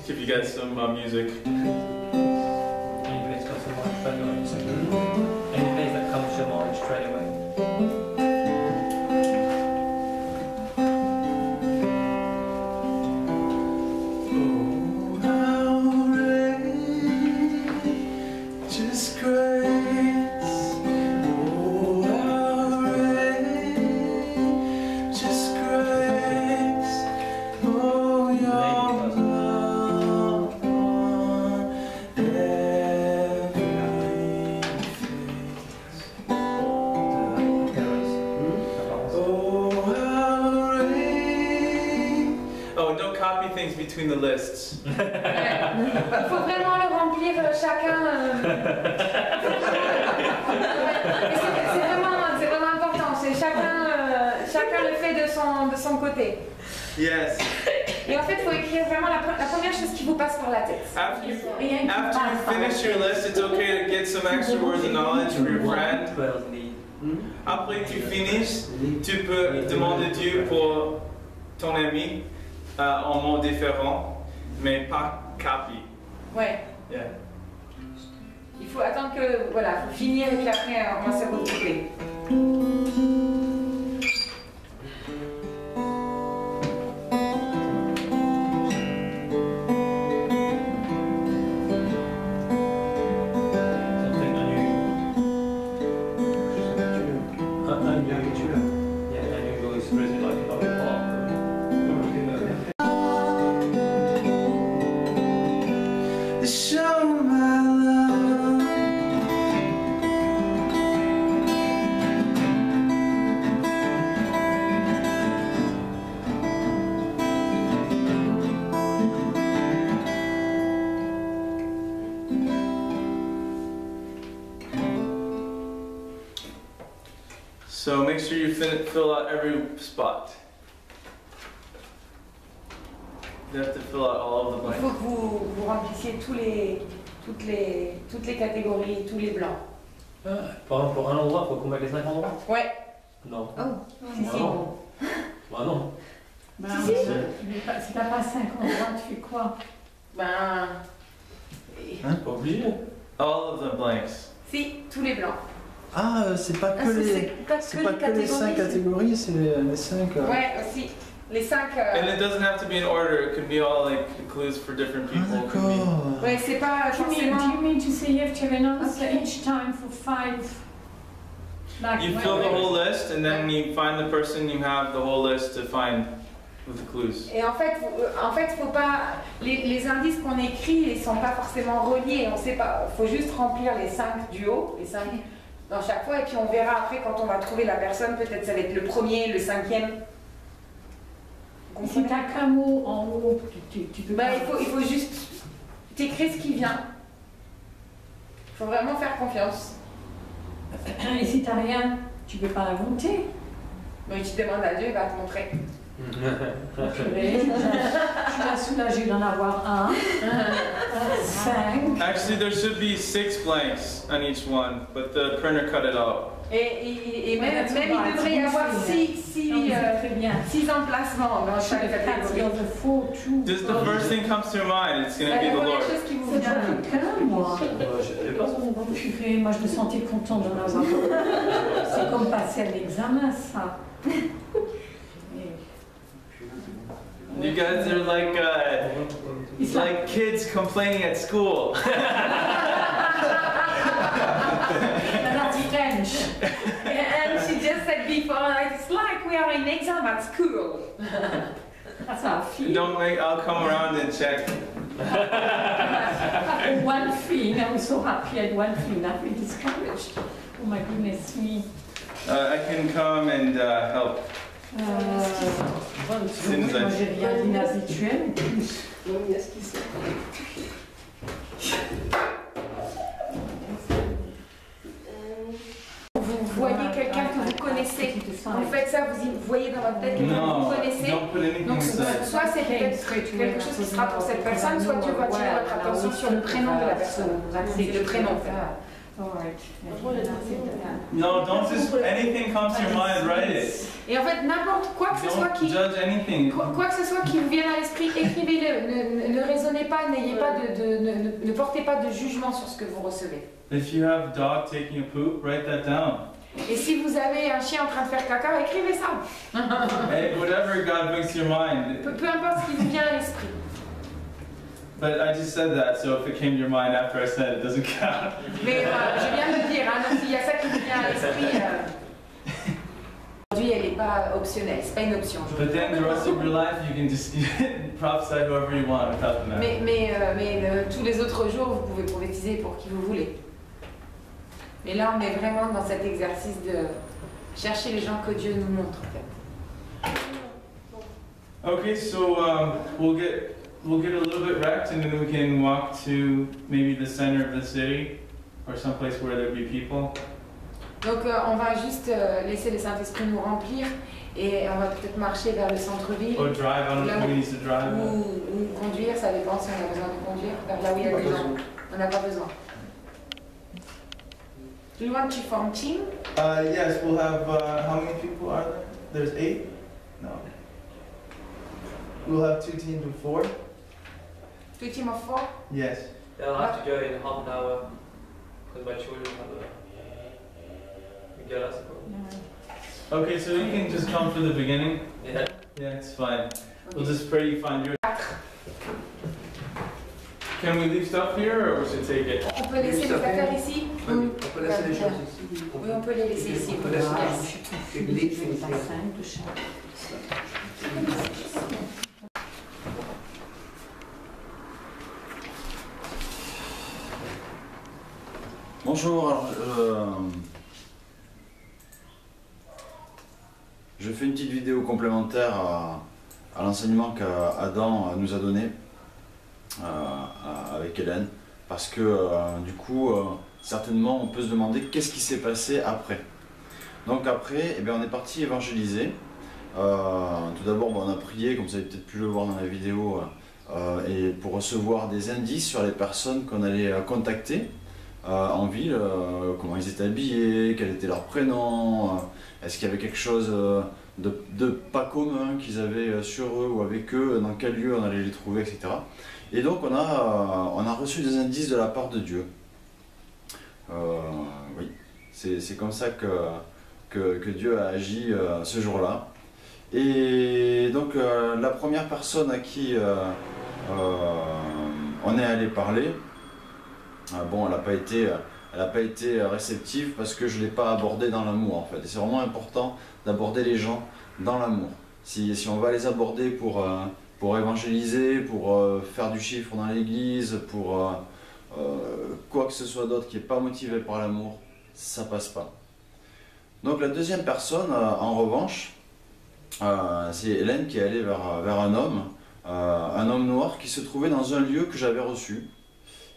Give you guys some music. Anybody's got some microphone noise. Any place that comes to mind straight away. Between the lists. Il faut vraiment le remplir chacun. C'est vraiment important. C'est chacun le fait de son côté. Yes. Et en fait, il faut écrire vraiment la première chose qui vous passe par la tête. After you finish your list, it's okay to get some extra words of knowledge for your friend. Après que tu finisses, tu peux demander Dieu pour ton ami. En mots différents, mais pas capi. Ouais. Yeah. Il faut attendre que, voilà, faut finir et puis après on va se retrouver. So make sure you fill out every spot. You have to fill out all of the Il faut blanks. que vous remplissiez toutes les catégories, tous les blancs. Par exemple, pour un endroit, il faut qu'on mette les 5 endroits? Ouais. Non. Si, si. non. Bah non. Ben, Si, si. Si t'as pas 5 endroits, tu fais quoi? Ben. Pas obligé. All of the blanks. Si, tous les blancs. Ah, c'est pas que les 5 catégories, c'est les 5. Ouais, aussi. Les 5. And it doesn't have to be in order. It could be all like clues for different people. It could be- D'accord. Ouais, c'est pas Do you forcément. mean to say you have to have an answer each time for 5? Like, You fill the whole list, and then you find the person. You have the whole list to find with the clues. Et en fait, faut pas. Les indices qu'on écrit, ils sont pas forcément reliés. On sait pas. Faut juste remplir les 5 du haut, les 5 dans chaque fois, et puis on verra après quand on va trouver la personne. Peut-être ça va être le premier, le 5e. Si t'as qu'un mot en haut, tu peux Bah, pas. il faut juste t'écrire ce qui vient. Il faut vraiment faire confiance. Et si t'as rien, tu peux pas l'inventer. Mais tu demandes à Dieu, il va te montrer. Purée, je suis soulagée d'en avoir un. 5. Actually, there should be 6 blanks on each one, but the printer cut it out. Et même il devrait y avoir 6 emplacements dans chaque catégorie. Just the first thing comes to your mind. It's going to La be the première Lord. chose qui vous C'est vient. déjà quelqu'un, moi. Je sais pas. Purée, moi je me sentais contente d'en avoir un. C'est comme passer à l'examen, ça. You guys are it's like kids complaining at school. That's French. And she just said before, like, it's like we are in exam at school. That's our feel. I'll come around and check. One thing, I was so happy at one thing, I've been discouraged. Oh my goodness me. I can come and help. Moi C'est une j'ai rien d'inhabituel. Vous voyez quelqu'un que vous connaissez. Vous faites ça, vous voyez dans votre tête quelqu'un que No, vous connaissez. don't put anything Donc, inside. soit c'est quelque chose qui sera pour cette personne, soit tu vas attirer votre attention sur le prénom de la personne. C'est le prénom en fait. No, don't just anything comes to your mind. Write it. Et en fait, n'importe quoi que ce soit Don't qui. judge anything. Quoi que ce soit qui vous vienne à l'esprit, écrivez-le. Ne raisonnez pas, ne portez pas de jugement sur ce que vous recevez. If you have a dog taking a poop, write that down. Et si vous avez un chien en train de faire caca, écrivez ça. Hey, whatever God brings to your mind. Peu importe ce qui vous vient à l'esprit. But I just said that, so if it came to your mind after I said it, doesn't count. Mais je viens de le dire, hein, donc s'il y a ça qui vous vient à l'esprit, aujourd'hui elle n'est pas optionnelle, c'est pas une option. But then the rest of your life, you can just prophesy whoever you want without the matter. Mais tous les autres jours, vous pouvez prophétiser pour qui vous voulez. Mais là, on est vraiment dans cet exercice de chercher les gens que Dieu nous montre, en fait. Okay, so we'll get a little bit wrecked, and then we can walk to maybe the center of the city, or someplace where there be people. Donc on va juste laisser le Saint-Esprit nous remplir et on va peut-être marcher vers le centre-ville Or drive. I don't know if we need to drive. ou conduire, ça dépend si on a besoin de conduire, vers là où il y a des gens. On n'a pas besoin. Do you want to form team? Yes, we'll have. How many people are there? There's 8. No. We'll have 2 teams of 4. 2 team of 4? Yes. Yeah, I'll have to go in half an hour because my children have a girl at school. Okay, so you can just come for the beginning. Yeah. Yeah, it's fine. We'll just pray you find your. Can we leave stuff here, or we should take it? On peut laisser les affaires ici? On peut laisser les choses ici. Oui, on peut les laisser ici. On peut laisser Yes. Bonjour, alors, je fais une petite vidéo complémentaire à l'enseignement qu'Adam nous a donné avec Hélène, parce que du coup, certainement on peut se demander qu'est-ce qui s'est passé après. Donc après, eh bien, on est parti évangéliser. Tout d'abord, on a prié, comme vous avez peut-être pu le voir dans la vidéo, et pour recevoir des indices sur les personnes qu'on allait contacter en ville, comment ils étaient habillés, quel était leur prénom, est-ce qu'il y avait quelque chose de pas commun qu'ils avaient sur eux ou avec eux, dans quel lieu on allait les trouver, etc. Et donc on a reçu des indices de la part de Dieu. Oui, c'est comme ça que Dieu a agi ce jour-là. Et donc la première personne à qui on est allé parler, bon, elle n'a pas été réceptive parce que je ne l'ai pas abordée dans l'amour en fait. Et c'est vraiment important d'aborder les gens dans l'amour. Si on va les aborder pour évangéliser, pour faire du chiffre dans l'église, pour quoi que ce soit d'autre qui n'est pas motivé par l'amour, ça passe pas. Donc la deuxième personne, en revanche, c'est Hélène qui est allée vers un homme noir qui se trouvait dans un lieu que j'avais reçu.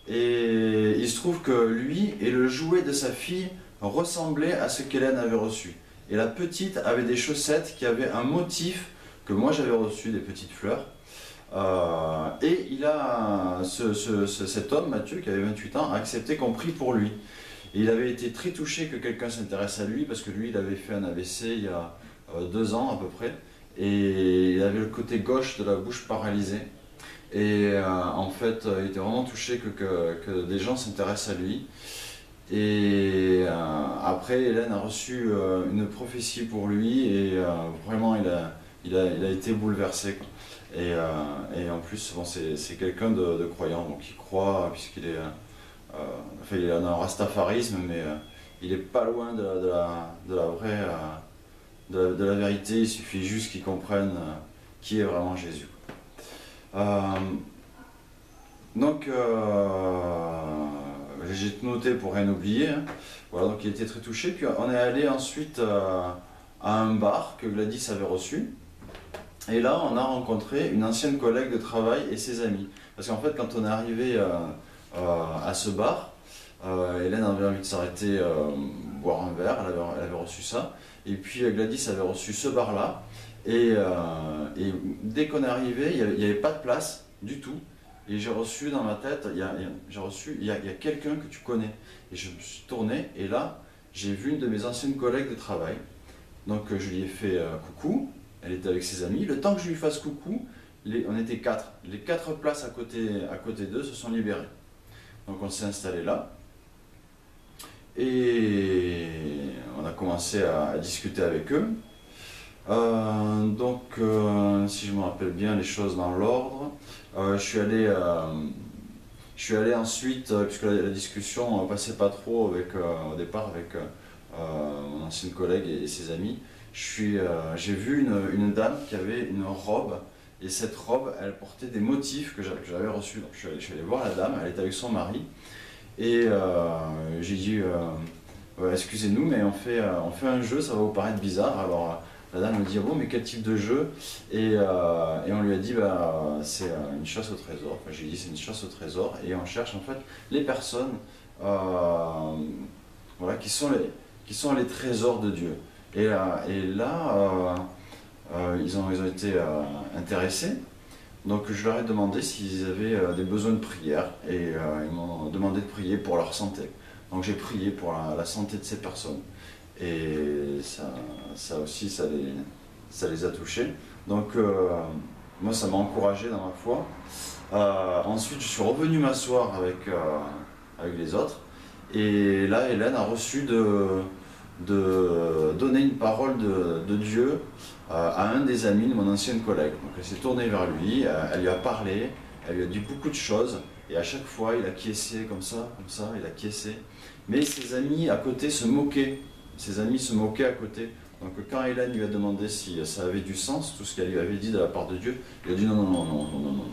Et il se trouve que lui et le jouet de sa fille ressemblaient à ce qu'Hélène avait reçu. Et la petite avait des chaussettes qui avaient un motif que moi j'avais reçu, des petites fleurs. Et il a, cet homme, Mathieu, qui avait 28 ans, a accepté qu'on prie pour lui. Et il avait été très touché que quelqu'un s'intéresse à lui, parce que lui, il avait fait un AVC il y a 2 ans à peu près, et il avait le côté gauche de la bouche paralysé. Et en fait, il était vraiment touché que des gens s'intéressent à lui. Et après, Hélène a reçu une prophétie pour lui, et vraiment, il a été bouleversé, quoi. Et en plus, bon, c'est quelqu'un de croyant, donc il croit, puisqu'il est... enfin, il est dans un rastafarisme, mais il n'est pas loin de la vraie... de la vérité. Il suffit juste qu'il comprenne qui est vraiment Jésus. Donc, j'ai tout noté pour rien oublier. Hein. Voilà, donc il était très touché. Puis on est allé ensuite à un bar que Gladys avait reçu. Et là, on a rencontré une ancienne collègue de travail et ses amis. Parce qu'en fait, quand on est arrivé à ce bar, Hélène avait envie de s'arrêter boire un verre, elle avait reçu ça. Et puis Gladys avait reçu ce bar-là. Et dès qu'on est arrivé, il n'y avait pas de place du tout. Et j'ai reçu dans ma tête, il y a quelqu'un que tu connais. Et je me suis tourné, et là, j'ai vu une de mes anciennes collègues de travail. Donc je lui ai fait coucou, elle était avec ses amis. Le temps que je lui fasse coucou, on était 4. Les 4 places à côté d'eux se sont libérées. Donc on s'est installé là. Et on a commencé à discuter avec eux. Donc, si je me rappelle bien les choses dans l'ordre, je suis allé ensuite, puisque la discussion passait pas trop au départ avec mon ancienne collègue et ses amis, j'ai vu une dame qui avait une robe, et cette robe, elle portait des motifs que j'avais reçus. Donc, je suis allé voir la dame, elle était avec son mari, et j'ai dit, excusez-nous, mais on fait un jeu, ça va vous paraître bizarre. Alors, la dame me dit, bon, mais quel type de jeu? Et on lui a dit, c'est une chasse au trésor. Enfin, j'ai dit, c'est une chasse au trésor, et on cherche en fait les personnes voilà, qui sont les trésors de Dieu. Et là, ils ont été intéressés. Donc je leur ai demandé s'ils avaient des besoins de prière, et ils m'ont demandé de prier pour leur santé. Donc j'ai prié pour la santé de ces personnes. Et ça aussi, ça les a touchés. Donc moi, ça m'a encouragé dans ma foi. Ensuite, je suis revenu m'asseoir avec les autres. Et là, Hélène a reçu de donner une parole de Dieu à un des amis de mon ancienne collègue. Donc elle s'est tournée vers lui, elle lui a parlé, elle lui a dit beaucoup de choses. Et à chaque fois, il a acquiescé comme ça, il a acquiescé. Mais ses amis à côté se moquaient. Ses amis se moquaient à côté. Donc quand Hélène lui a demandé si ça avait du sens, tout ce qu'elle lui avait dit de la part de Dieu, il a dit non, non, non, non, non, non, non.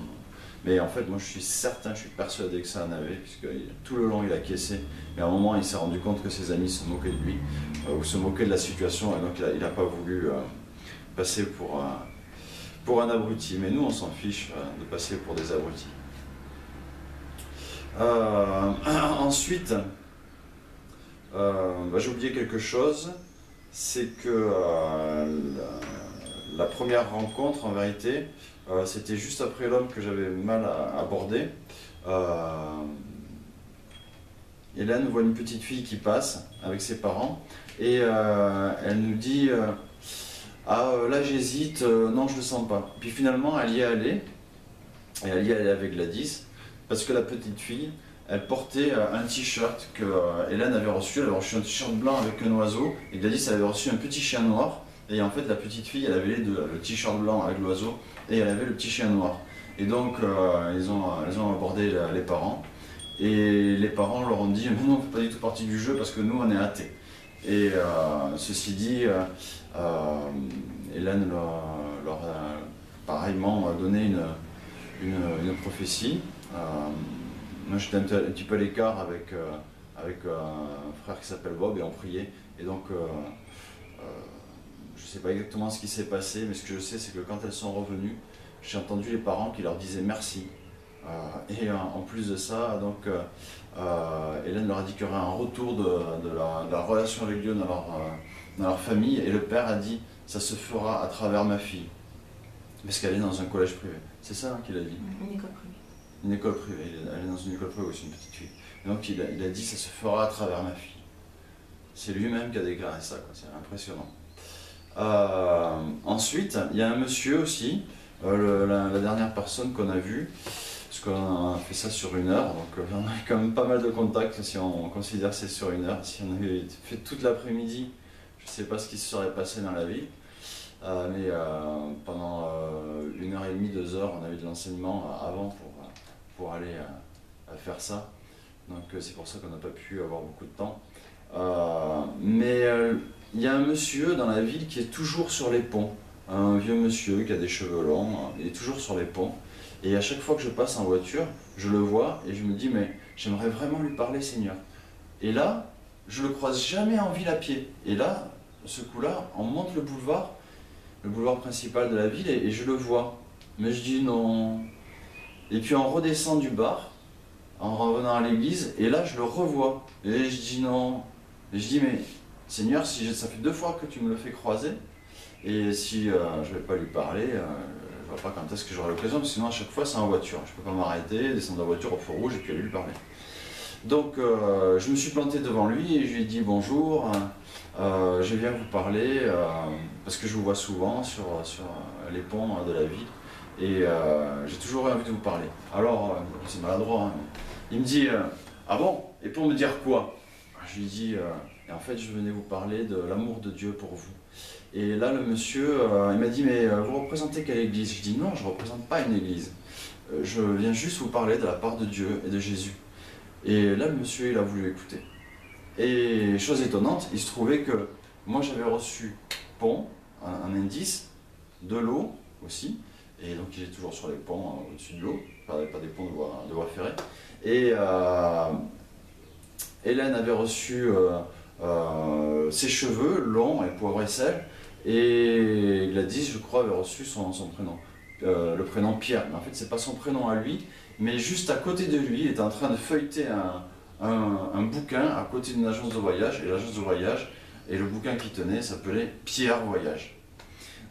Mais en fait, moi je suis certain, je suis persuadé que ça en avait, puisque tout le long il a acquiescé. Mais à un moment, il s'est rendu compte que ses amis se moquaient de lui, ou se moquaient de la situation, et donc il n'a pas voulu passer pour un abruti. Mais nous, on s'en fiche de passer pour des abrutis. Ensuite, j'ai oublié quelque chose. c'est que la première rencontre, en vérité, c'était juste après l'homme que j'avais mal abordé. Hélène voit une petite fille qui passe avec ses parents et elle nous dit ah là j'hésite, non je le sens pas. Puis finalement elle y est allée, et elle y est allée avec Gladys, parce que la petite fille, elle portait un t-shirt que Hélène avait reçu. Elle avait reçu un t-shirt blanc avec un oiseau, et Gladys elle avait reçu un petit chien noir. Et en fait la petite fille elle avait les deux, le t-shirt blanc avec l'oiseau, et elle avait le petit chien noir. Et donc elles ont abordé les parents. Et les parents leur ont dit mais non, on ne fait pas du tout partie du jeu parce que nous on est athées. Et ceci dit, Hélène leur a pareillement donné une prophétie. Moi j'étais un petit peu à l'écart avec un frère qui s'appelle Bob et on priait. Et donc je ne sais pas exactement ce qui s'est passé, mais ce que je sais c'est que quand elles sont revenues, j'ai entendu les parents qui leur disaient merci. Et en plus de ça, donc, Hélène leur a dit qu'il y aurait un retour de la relation avec Dieu dans leur famille, et le père a dit ça se fera à travers ma fille, parce qu'elle est dans un collège privé. C'est ça hein, qu'il a dit. Une école privée. Une école privée, elle est dans une école privée aussi, une petite fille. Et donc il a dit ça se fera à travers ma fille. C'est lui-même qui a déclaré ça, c'est impressionnant. Ensuite, il y a un monsieur aussi, la dernière personne qu'on a vue. Parce qu'on a fait ça sur 1 heure, donc on a quand même pas mal de contacts si on considère que c'est sur 1 heure. Si on avait fait toute l'après-midi, je ne sais pas ce qui se serait passé dans la ville, mais pendant 1h30, 2 heures, on a eu de l'enseignement avant pour aller faire ça. Donc c'est pour ça qu'on n'a pas pu avoir beaucoup de temps. Mais il y a un monsieur dans la ville qui est toujours sur les ponts, un vieux monsieur qui a des cheveux longs, il est toujours sur les ponts. Et à chaque fois que je passe en voiture, je le vois et je me dis mais j'aimerais vraiment lui parler Seigneur. Et là, je le croise jamais en ville à pied. Et là, ce coup-là, on monte le boulevard principal de la ville et je le vois. Mais je dis non. Et puis on redescend du bar, en revenant à l'église, et là je le revois. Et je dis non. Et je dis mais Seigneur, si ça fait 2 fois que tu me le fais croiser, et si je ne vais pas lui parler, je ne vois pas quand est-ce que j'aurai l'occasion, parce que sinon à chaque fois c'est en voiture. Je ne peux pas m'arrêter, descendre la voiture au feu rouge et puis aller lui parler. Donc je me suis planté devant lui et je lui ai dit bonjour, je viens vous parler parce que je vous vois souvent sur les ponts de la ville et j'ai toujours eu envie de vous parler. Alors, c'est maladroit, hein, il me dit ah bon, et pour me dire quoi? Je lui dis et en fait je venais vous parler de l'amour de Dieu pour vous. Et là le monsieur il m'a dit mais vous représentez quelle église? Je dis non, je ne représente pas une église, je viens juste vous parler de la part de Dieu et de Jésus. Et là le monsieur il a voulu écouter. Et chose étonnante, il se trouvait que moi j'avais reçu pont, un indice, de l'eau aussi, et donc il est toujours sur les ponts au-dessus de l'eau, pas des ponts de voie ferrée. Et Hélène avait reçu ses cheveux longs et poivre et sel, et Gladys, je crois, avait reçu son prénom, le prénom Pierre. Mais en fait, c'est pas son prénom à lui, mais juste à côté de lui, il était en train de feuilleter un bouquin à côté d'une agence de voyage, et l'agence de voyage, et le bouquin qu'il tenait s'appelait Pierre Voyage.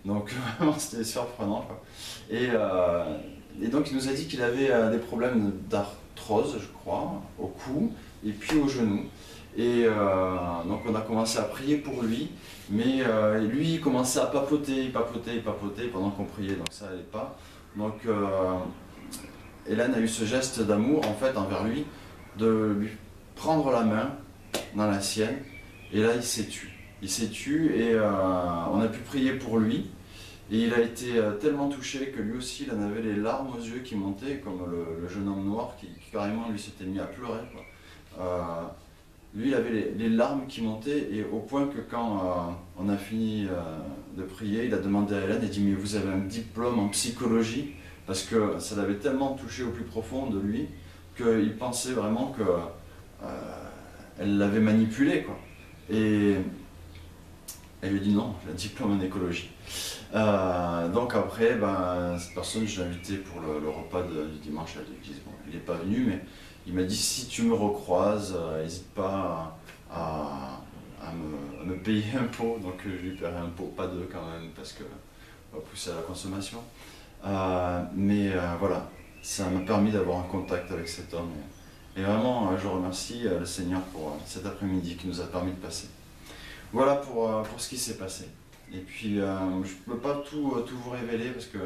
Donc vraiment, c'était surprenant, quoi. Et donc, il nous a dit qu'il avait des problèmes d'arthrose, je crois, au cou, et puis au genou. Et donc on a commencé à prier pour lui, mais lui il commençait à papoter pendant qu'on priait, donc ça n'allait pas. Donc Hélène a eu ce geste d'amour en fait envers lui, de lui prendre la main dans la sienne, et là il s'est tu. Il s'est tu et on a pu prier pour lui, et il a été tellement touché que lui aussi il en avait les larmes aux yeux qui montaient, comme le jeune homme noir qui carrément lui s'était mis à pleurer, quoi. Lui, il avait les larmes qui montaient, et au point que quand on a fini de prier, il a demandé à Hélène, il a dit « Mais vous avez un diplôme en psychologie ?» Parce que ça l'avait tellement touché au plus profond de lui, qu'il pensait vraiment qu'elle l'avait manipulé, quoi. Et elle lui a dit « Non, j'ai un diplôme en écologie. » Donc après, cette personne, je l'ai invité pour le repas du dimanche à l'église. Bon, il n'est pas venu, mais il m'a dit si tu me recroises, n'hésite pas à à me payer un pot, donc je lui paierai un pot, pas deux quand même, parce que on va pousser à la consommation. Mais voilà, ça m'a permis d'avoir un contact avec cet homme. Et vraiment, je remercie le Seigneur pour cet après-midi qui nous a permis de passer. Voilà pour ce qui s'est passé. Et puis, je ne peux pas tout vous révéler parce que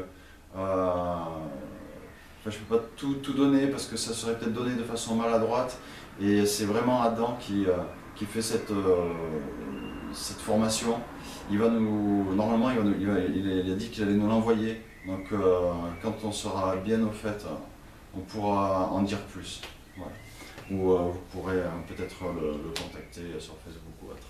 je ne peux pas tout donner parce que ça serait peut-être donné de façon maladroite. Et c'est vraiment Adam qui fait cette formation. Il va nous, normalement, il a dit qu'il allait nous l'envoyer. Donc, quand on sera bien au fait, on pourra en dire plus. Voilà. Ou vous pourrez peut-être le contacter sur Facebook ou autre.